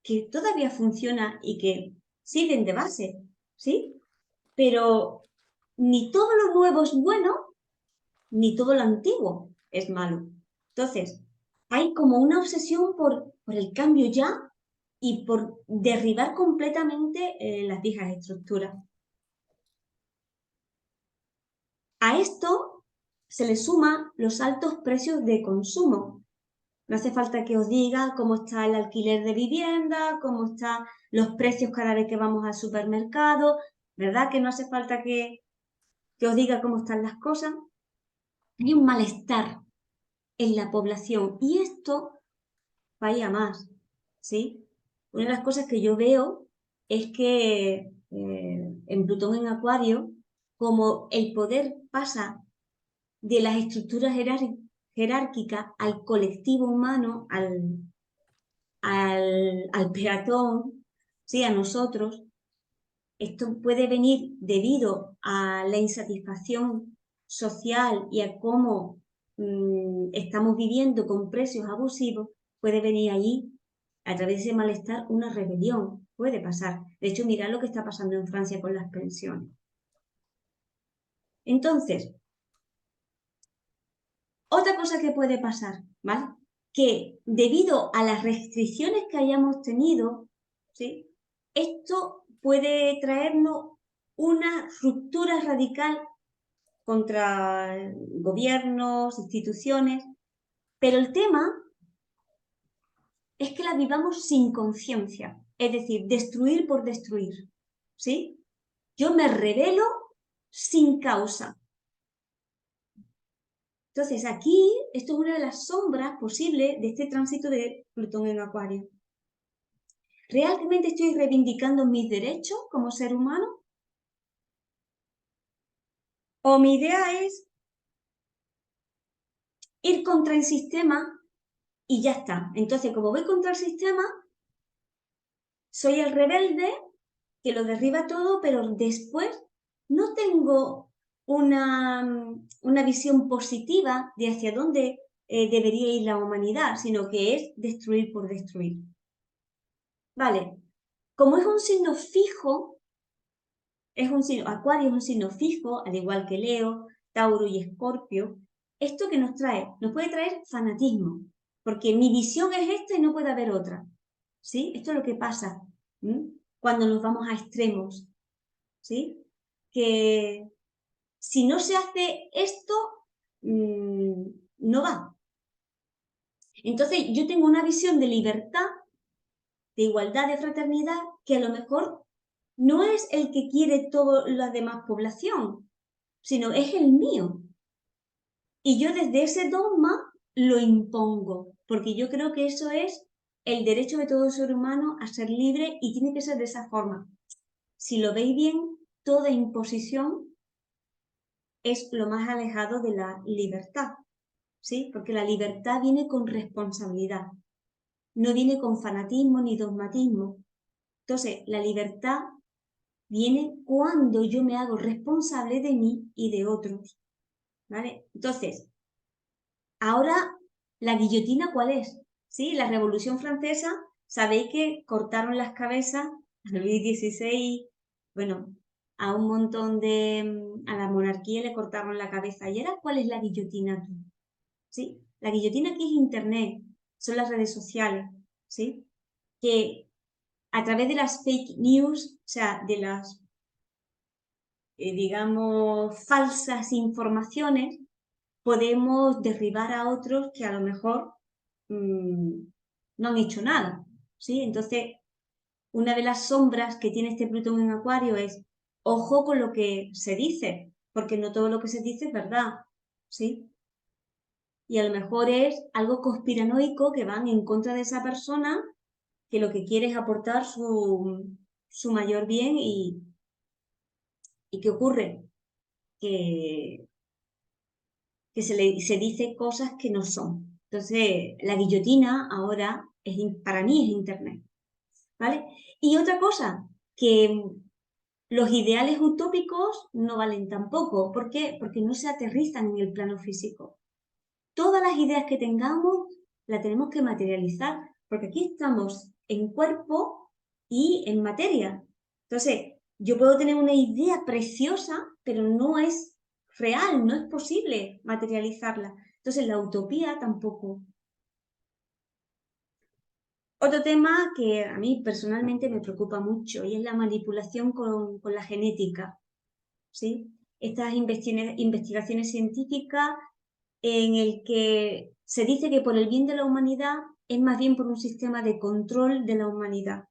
que todavía funcionan y que siguen de base, ¿sí? Pero ni todo lo nuevo es bueno, ni todo lo antiguo es malo. Entonces, hay como una obsesión por el cambio ya y por derribar completamente las viejas estructuras. A esto se le suman los altos precios de consumo. No hace falta que os diga cómo está el alquiler de vivienda, cómo están los precios cada vez que vamos al supermercado, ¿verdad? Que no hace falta que os diga cómo están las cosas. Hay un malestar en la población y esto vaya más, ¿sí? Una de las cosas que yo veo es que en Plutón en Acuario, como el poder pasa de las estructuras jerárquicas al colectivo humano, al peatón, ¿sí? A nosotros, esto puede venir debido a la insatisfacción social y a cómo estamos viviendo con precios abusivos, puede venir allí, a través de ese malestar, una rebelión. Puede pasar. De hecho, mirad lo que está pasando en Francia con las pensiones. Entonces, otra cosa que puede pasar, ¿vale? Que debido a las restricciones que hayamos tenido, ¿sí? Esto puede traernos una ruptura radical contra gobiernos, instituciones, pero el tema es que la vivamos sin conciencia, es decir, destruir por destruir, ¿sí? Yo me rebelo sin causa. Entonces aquí, esto es una de las sombras posibles de este tránsito de Plutón en Acuario. ¿Realmente estoy reivindicando mis derechos como ser humano? ¿O mi idea es ir contra el sistema y ya está? Entonces, como voy contra el sistema, soy el rebelde que lo derriba todo, pero después no tengo una visión positiva de hacia dónde debería ir la humanidad, sino que es destruir por destruir. Vale, como es un signo fijo, Acuario es un signo fijo, al igual que Leo, Tauro y Escorpio, ¿esto que nos trae? Nos puede traer fanatismo, porque mi visión es esta y no puede haber otra. ¿Sí? Esto es lo que pasa cuando nos vamos a extremos. ¿Sí? Que si no se hace esto, no va. Entonces yo tengo una visión de libertad, de igualdad, de fraternidad, que a lo mejor no es el que quiere toda la demás población, sino es el mío. Y yo desde ese dogma lo impongo, porque yo creo que eso es el derecho de todo ser humano a ser libre y tiene que ser de esa forma. Si lo veis bien, toda imposición es lo más alejado de la libertad, ¿sí? Porque la libertad viene con responsabilidad, no viene con fanatismo ni dogmatismo. Entonces, la libertad viene cuando yo me hago responsable de mí y de otros, ¿vale? Entonces, ahora, ¿la guillotina cuál es? ¿Sí? La Revolución Francesa, sabéis que cortaron las cabezas a Luis XVI, bueno, a un montón a la monarquía le cortaron la cabeza. ¿Y ahora cuál es la guillotina aquí? ¿Sí? La guillotina aquí es Internet, son las redes sociales, ¿sí? Que a través de las fake news, o sea, de las, digamos, falsas informaciones, podemos derribar a otros que a lo mejor mmm, no han hecho nada, ¿sí? Entonces, una de las sombras que tiene este Plutón en Acuario es, ojo con lo que se dice, porque no todo lo que se dice es verdad, ¿sí? Y a lo mejor es algo conspiranoico que van en contra de esa persona que lo que quiere es aportar su mayor bien y ¿qué ocurre? Que, que se dice cosas que no son. Entonces, la guillotina ahora para mí es Internet, ¿vale? Y otra cosa, que los ideales utópicos no valen tampoco. ¿Por qué? Porque no se aterrizan en el plano físico. Todas las ideas que tengamos las tenemos que materializar, porque aquí estamos en cuerpo y en materia. Entonces, yo puedo tener una idea preciosa, pero no es real, no es posible materializarla. Entonces, la utopía tampoco. Otro tema que a mí personalmente me preocupa mucho y es la manipulación con la genética, ¿sí? Estas investigaciones científicas en el que se dice que por el bien de la humanidad es más bien por un sistema de control de la humanidad.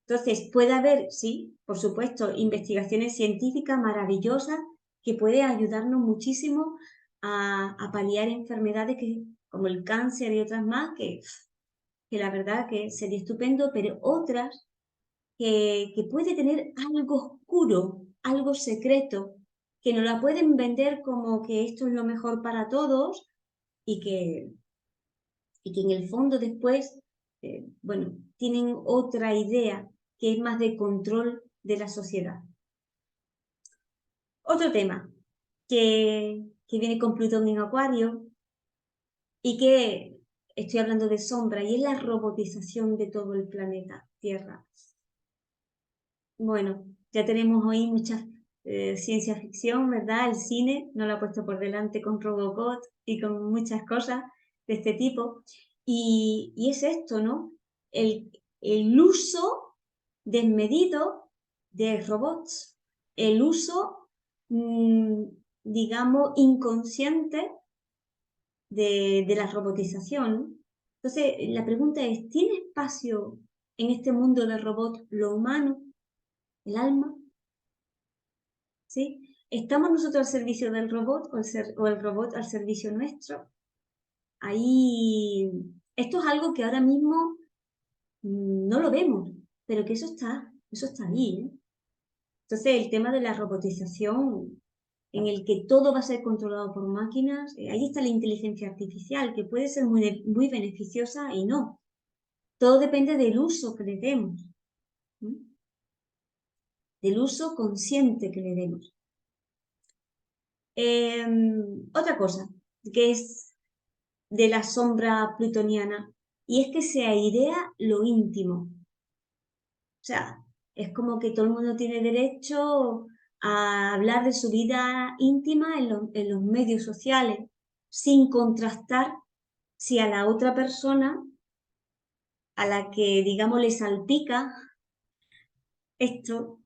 Entonces, puede haber, sí, por supuesto, investigaciones científicas maravillosas que pueden ayudarnos muchísimo a paliar enfermedades como el cáncer y otras más, que la verdad que sería estupendo, pero otras que puede tener algo oscuro, algo secreto, que nos la pueden vender como que esto es lo mejor para todos y que en el fondo después, bueno, tienen otra idea que es más de control de la sociedad. Otro tema que viene con Plutón en Acuario y que estoy hablando de sombra y es la robotización de todo el planeta Tierra. Bueno, ya tenemos hoy mucha ciencia ficción, ¿verdad? El cine nos lo ha puesto por delante con Robocop y con muchas cosas de este tipo. Y es esto, ¿no? El uso desmedido de robots, el uso, mm, digamos, inconsciente de la robotización. Entonces, la pregunta es, ¿tiene espacio en este mundo de robots lo humano, el alma? ¿sí? ¿Estamos nosotros al servicio del robot o el robot al servicio nuestro? Ahí, esto es algo que ahora mismo no lo vemos, pero que eso está ahí, ¿eh? Entonces, el tema de la robotización, en el que todo va a ser controlado por máquinas, ahí está la inteligencia artificial, que puede ser muy beneficiosa y no. Todo depende del uso que le demos, ¿no? Del uso consciente que le demos. Otra cosa, que es de la sombra plutoniana, y es que se airea lo íntimo. O sea, es como que todo el mundo tiene derecho a hablar de su vida íntima en los medios sociales, sin contrastar si a la otra persona, a la que, digamos, le salpica esto,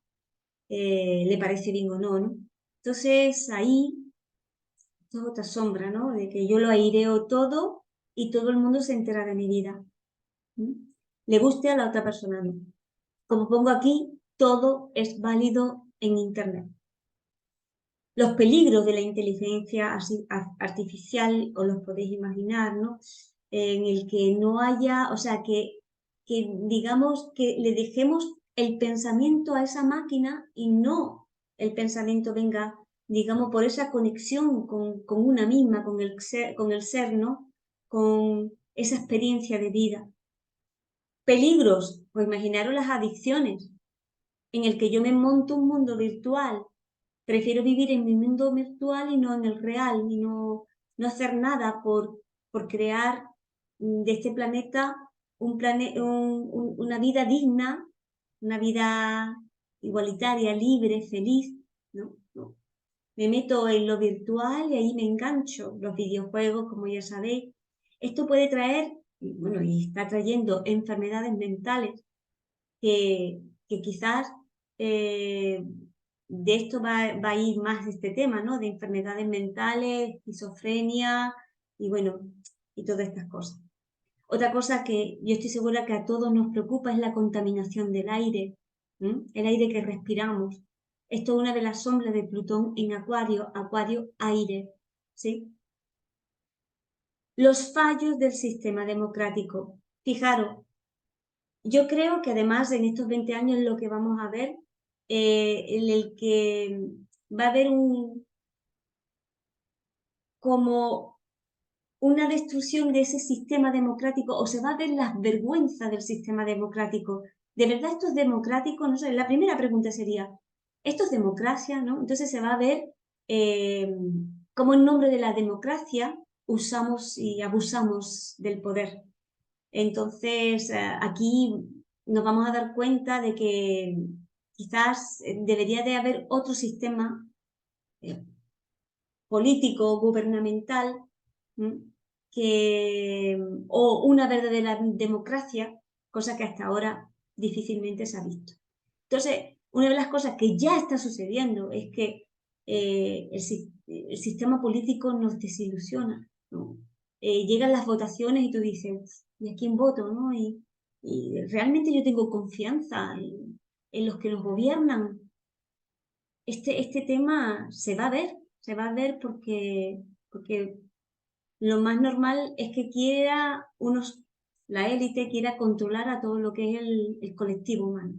le parece bien o no, ¿no? Entonces, ahí, esto es otra sombra, ¿no? De que yo lo aireo todo y todo el mundo se entera de mi vida. ¿Mm? Le guste a la otra persona, no. Como pongo aquí, todo es válido en Internet. Los peligros de la inteligencia artificial, os los podéis imaginar, ¿no? En el que no haya, o sea, que digamos que le dejemos el pensamiento a esa máquina y no el pensamiento venga, digamos, por esa conexión con una misma, con el ser, ¿no? Con esa experiencia de vida. Peligros, pues imaginaros las adicciones, en el que yo me monto un mundo virtual. Prefiero vivir en mi mundo virtual y no en el real, y no hacer nada por crear de este planeta una vida digna, una vida igualitaria, libre, feliz, ¿no? No. Me meto en lo virtual y ahí me engancho. Los videojuegos, como ya sabéis. Esto puede traer, bueno, y está trayendo enfermedades mentales que quizás eh, de esto va a ir más este tema, ¿no? De enfermedades mentales, esquizofrenia y bueno, y todas estas cosas. Otra cosa que yo estoy segura que a todos nos preocupa es la contaminación del aire, ¿m? El aire que respiramos. Esto es una de las sombras de Plutón en Acuario, Acuario aire, ¿sí? Los fallos del sistema democrático. Fijaros, yo creo que además en estos 20 años lo que vamos a ver, en el que va a haber como una destrucción de ese sistema democrático o se va a ver las vergüenzas del sistema democrático. ¿De verdad esto es democrático? No sé, la primera pregunta sería, ¿esto es democracia? ¿No? Entonces se va a ver cómo en nombre de la democracia usamos y abusamos del poder. Entonces, aquí nos vamos a dar cuenta de que quizás debería de haber otro sistema eh, político, gubernamental, que, o una verdadera democracia, cosa que hasta ahora difícilmente se ha visto. Entonces, una de las cosas que ya está sucediendo es que el sistema político nos desilusiona, ¿no? Llegan las votaciones y tú dices, ¿y a quién voto? ¿No? Y realmente yo tengo confianza en los que nos gobiernan. Este tema se va a ver porque lo más normal es que la élite quiera controlar a todo lo que es el colectivo humano.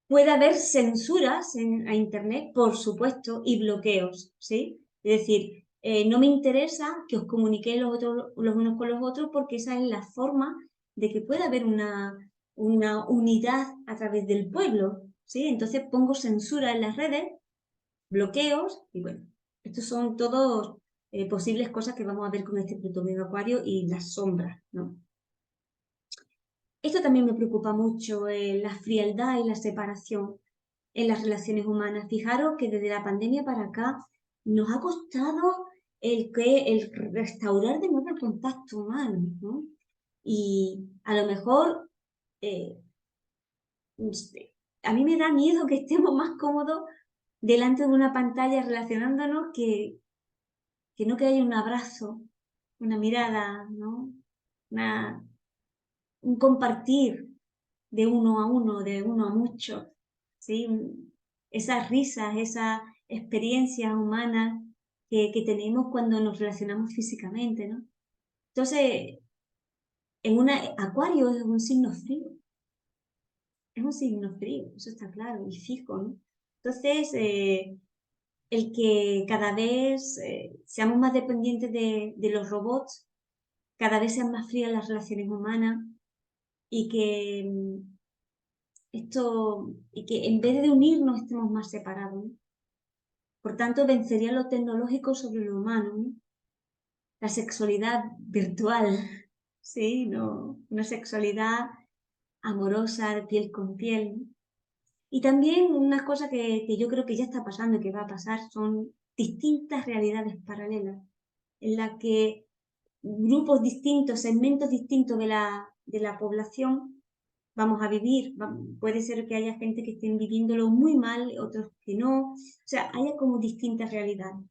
Puede haber censuras a Internet, por supuesto, y bloqueos, ¿sí? Es decir, no me interesa que os comuniquéis los unos con los otros porque esa es la forma de que pueda haber una unidad a través del pueblo, ¿sí? Entonces pongo censura en las redes, bloqueos, y bueno, estos son todos posibles cosas que vamos a ver con este Plutón en Acuario y las sombras, ¿no? Esto también me preocupa mucho, la frialdad y la separación en las relaciones humanas. Fijaros que desde la pandemia para acá nos ha costado el restaurar de nuevo el contacto humano, ¿no? Y a lo mejor eh, a mí me da miedo que estemos más cómodos delante de una pantalla relacionándonos que no que haya un abrazo, una mirada, ¿no? Un compartir de uno a uno, de uno a muchos, ¿sí? esas risas, esas experiencias humanas que tenemos cuando nos relacionamos físicamente, ¿no? Entonces, Acuario es un signo frío. Es un signo frío, eso está claro, y fijo, ¿no? Entonces, el que cada vez seamos más dependientes de los robots, cada vez sean más frías las relaciones humanas y que y que en vez de unirnos estemos más separados, ¿no? Por tanto, vencería lo tecnológico sobre lo humano, ¿no? La sexualidad virtual, ¿sí? No, una sexualidad amorosa, de piel con piel, ¿no? Y también una cosa que yo creo que ya está pasando y que va a pasar son distintas realidades paralelas, en las que grupos distintos, segmentos distintos de la población vamos a vivir. Puede ser que haya gente que estén viviéndolo muy mal, otros que no. O sea, haya como distintas realidades.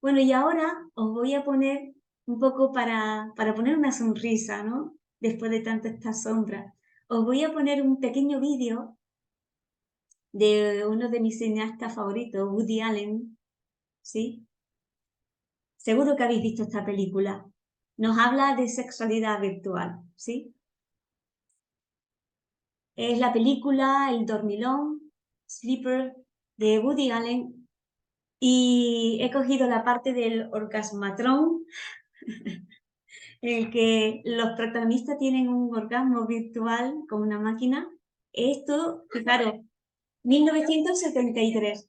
Bueno, y ahora os voy a poner un poco para poner una sonrisa, ¿no? Después de tanta esta sombra. Os voy a poner un pequeño vídeo de uno de mis cineastas favoritos, Woody Allen, ¿sí? Seguro que habéis visto esta película. Nos habla de sexualidad virtual, ¿sí? Es la película El Dormilón, Sleeper, de Woody Allen, y he cogido la parte del orgasmatrón, en el que los protagonistas tienen un orgasmo virtual con una máquina. Esto, fijaros, 1973.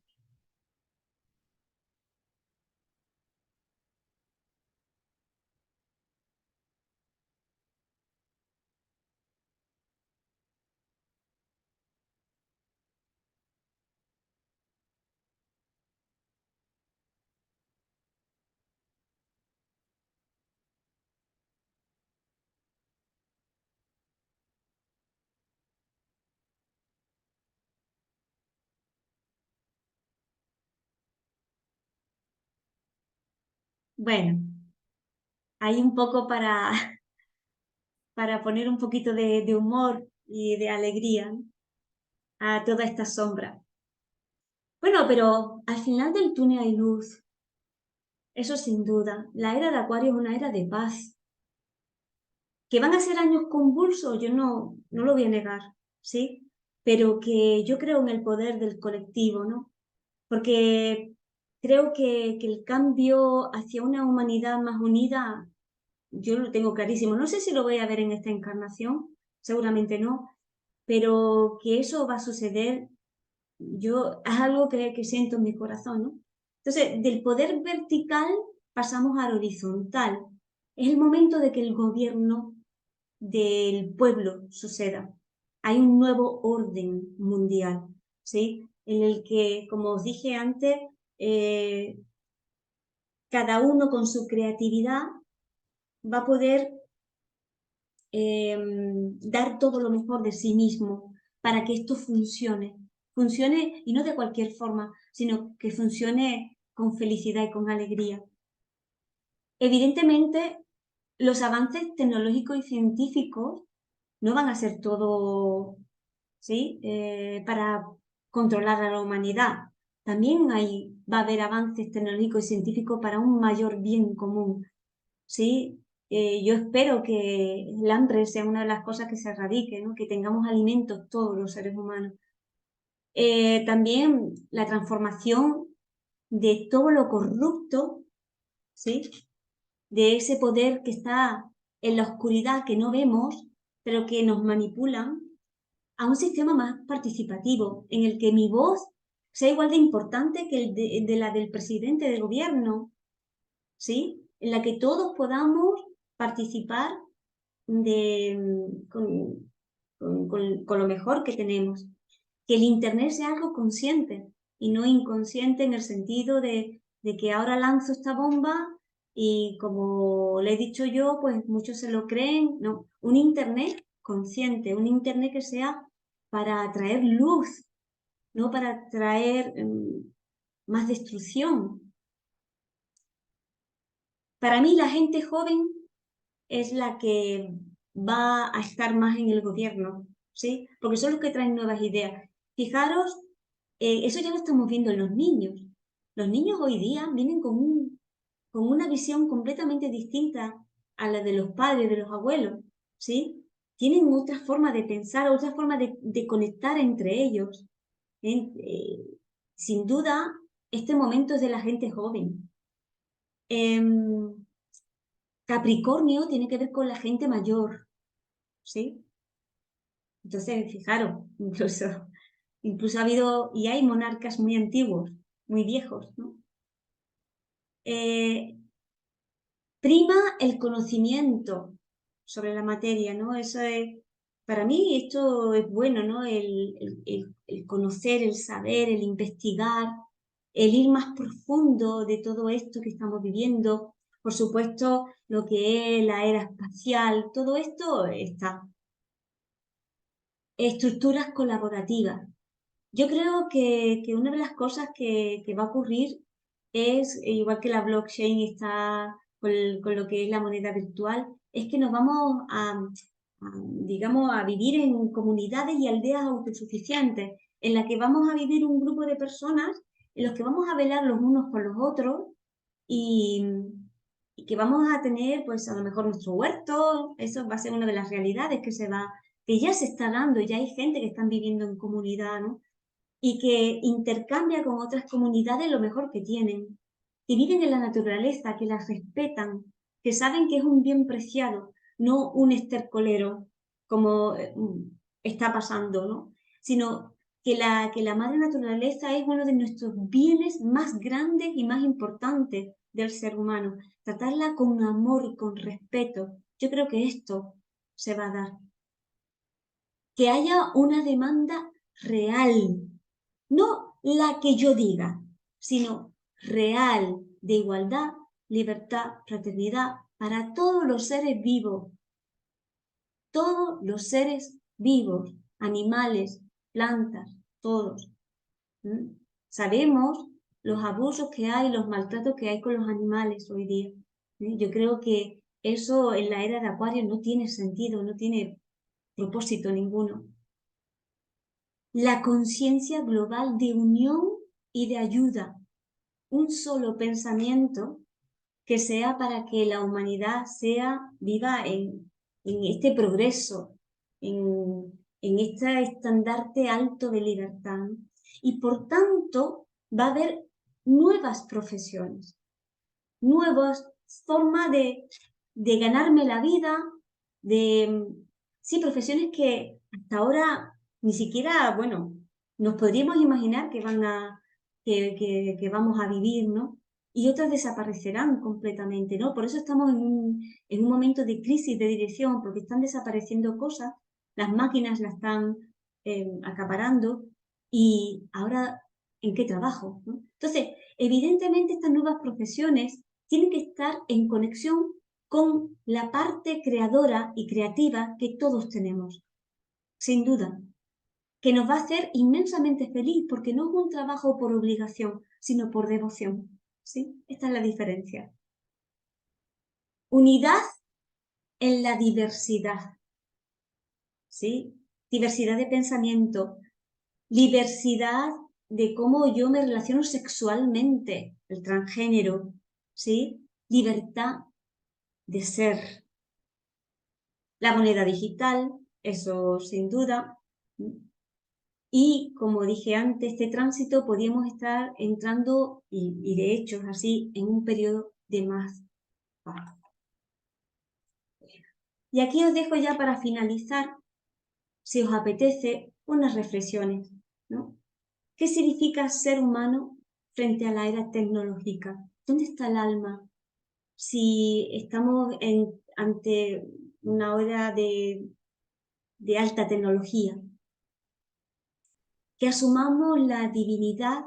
Bueno, hay un poco para poner un poquito de humor y de alegría, ¿no?, a toda esta sombra. Bueno, pero al final del túnel hay luz, eso sin duda. La era de Acuario es una era de paz. ¿Que van a ser años convulsos? Yo no lo voy a negar, ¿sí? Pero que yo creo en el poder del colectivo, ¿no? Porque creo que el cambio hacia una humanidad más unida, yo lo tengo clarísimo. No sé si lo voy a ver en esta encarnación, seguramente no, pero que eso va a suceder, yo es algo que siento en mi corazón, ¿no? Entonces, del poder vertical pasamos al horizontal. Es el momento de que el gobierno del pueblo suceda. Hay un nuevo orden mundial, ¿sí? En el que, como os dije antes, eh, cada uno con su creatividad va a poder dar todo lo mejor de sí mismo para que esto funcione. Funcione y no de cualquier forma, sino que funcione con felicidad y con alegría. Evidentemente, los avances tecnológicos y científicos no van a ser todo, ¿sí?, para controlar a la humanidad. También va a haber avances tecnológicos y científicos para un mayor bien común, ¿sí? Yo espero que el hambre sea una de las cosas que se erradique, ¿no? Que tengamos alimentos todos los seres humanos. También la transformación de todo lo corrupto, ¿sí?, de ese poder que está en la oscuridad que no vemos, pero que nos manipulan, a un sistema más participativo, en el que mi voz sea igual de importante que de la del presidente del gobierno, ¿sí? En la que todos podamos participar con lo mejor que tenemos. Que el Internet sea algo consciente y no inconsciente, en el sentido de que ahora lanzo esta bomba y, como le he dicho yo, pues muchos se lo creen. No, un Internet consciente, un Internet que sea para traer luz, no para traer más destrucción. Para mí la gente joven es la que va a estar más en el gobierno, ¿sí? Porque son los que traen nuevas ideas. Fijaros eso ya lo estamos viendo en los niños. Los niños hoy día vienen con una visión completamente distinta a la de los padres, de los abuelos, ¿sí? Tienen otra forma de pensar, otra forma de conectar entre ellos. ¿Eh? Sin duda, este momento es de la gente joven. Capricornio tiene que ver con la gente mayor, ¿sí? Entonces, fijaros, incluso ha habido y hay monarcas muy antiguos, muy viejos, ¿no? Prima el conocimiento sobre la materia, ¿no? Eso es, para mí esto es bueno, ¿no? El conocer, el saber, el investigar, el ir más profundo de todo esto que estamos viviendo. Por supuesto, lo que es la era espacial, todo esto está. Estructuras colaborativas. Yo creo que una de las cosas que va a ocurrir es, igual que la blockchain está con lo que es la moneda virtual, es que nos vamos digamos, a vivir en comunidades y aldeas autosuficientes, en las que vamos a vivir un grupo de personas en los que vamos a velar los unos por los otros y, y que vamos a tener, pues a lo mejor nuestro huerto, eso va a ser una de las realidades que ya se está dando, ya hay gente que están viviendo en comunidad, ¿no? Y que intercambia con otras comunidades lo mejor que tienen, que viven en la naturaleza, que las respetan, que saben que es un bien preciado, no un estercolero, como está pasando, ¿no? Sino que la madre naturaleza es uno de nuestros bienes más grandes y más importantes del ser humano. Tratarla con amor y con respeto. Yo creo que esto se va a dar. Que haya una demanda real, no la que yo diga, sino real, de igualdad, libertad, fraternidad para todos los seres vivos, todos los seres vivos, animales, plantas, todos. ¿Mm? Sabemos los abusos que hay, los maltratos que hay con los animales hoy día. Yo creo que eso en la era de Acuario no tiene sentido, no tiene propósito ninguno. La conciencia global de unión y de ayuda, un solo pensamiento que sea para que la humanidad sea viva en este progreso, en este estandarte alto de libertad. ¿No? Y por tanto va a haber nuevas profesiones, nuevas formas de ganarme la vida, de, sí, profesiones que hasta ahora ni siquiera, bueno, nos podríamos imaginar que vamos a vivir, ¿no? Y otras desaparecerán completamente, ¿no? Por eso estamos en un momento de crisis de dirección, porque están desapareciendo cosas, las máquinas las están acaparando, y ahora, ¿en qué trabajo? ¿No? Entonces, evidentemente estas nuevas profesiones tienen que estar en conexión con la parte creadora y creativa que todos tenemos, sin duda, que nos va a hacer inmensamente feliz porque no es un trabajo por obligación, sino por devoción. ¿Sí? Esta es la diferencia. Unidad en la diversidad. ¿Sí? Diversidad de pensamiento, diversidad de cómo yo me relaciono sexualmente, el transgénero, ¿sí? Libertad de ser. La moneda digital, eso sin duda. Y como dije antes, este tránsito podríamos estar entrando, y de hecho es así, en un periodo de más paz. Y aquí os dejo ya para finalizar, si os apetece, unas reflexiones, ¿no? ¿Qué significa ser humano frente a la era tecnológica? ¿Dónde está el alma? Si estamos ante una hora de alta tecnología, que asumamos la divinidad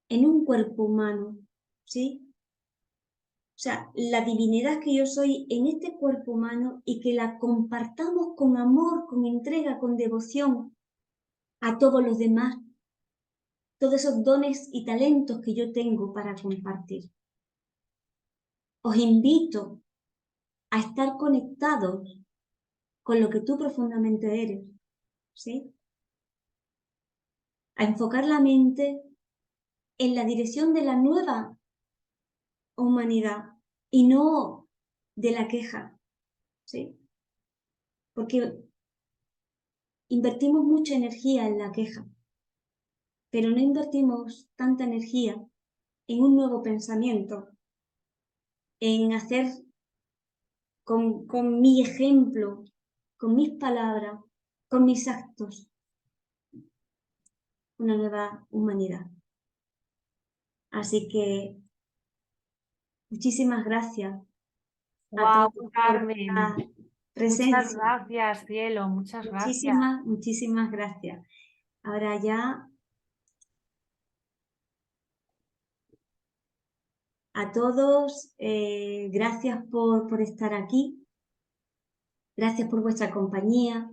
en un cuerpo humano, ¿sí? O sea, la divinidad que yo soy en este cuerpo humano y que la compartamos con amor, con entrega, con devoción a todos los demás, todos esos dones y talentos que yo tengo para compartir. Os invito a estar conectados con lo que tú profundamente eres, ¿sí? a enfocar la mente en la dirección de la nueva humanidad y no de la queja, ¿sí? Porque invertimos mucha energía en la queja, pero no invertimos tanta energía en un nuevo pensamiento, en hacer con mi ejemplo, con mis palabras, con mis actos, una nueva humanidad. Así que muchísimas gracias a Wow, todos por Carmen. la Muchas presencia. gracias, cielo, muchas gracias. Muchísimas gracias. Ahora ya a todos, gracias por estar aquí, gracias por vuestra compañía.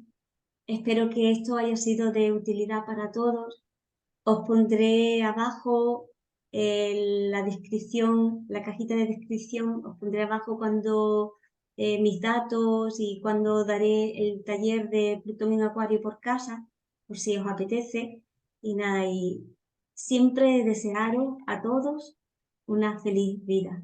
Espero que esto haya sido de utilidad para todos. Os pondré abajo la descripción, la cajita de descripción, os pondré abajo cuando mis datos y cuando daré el taller de Plutón en Acuario por casa, por si os apetece. Y nada, y siempre desearos a todos una feliz vida.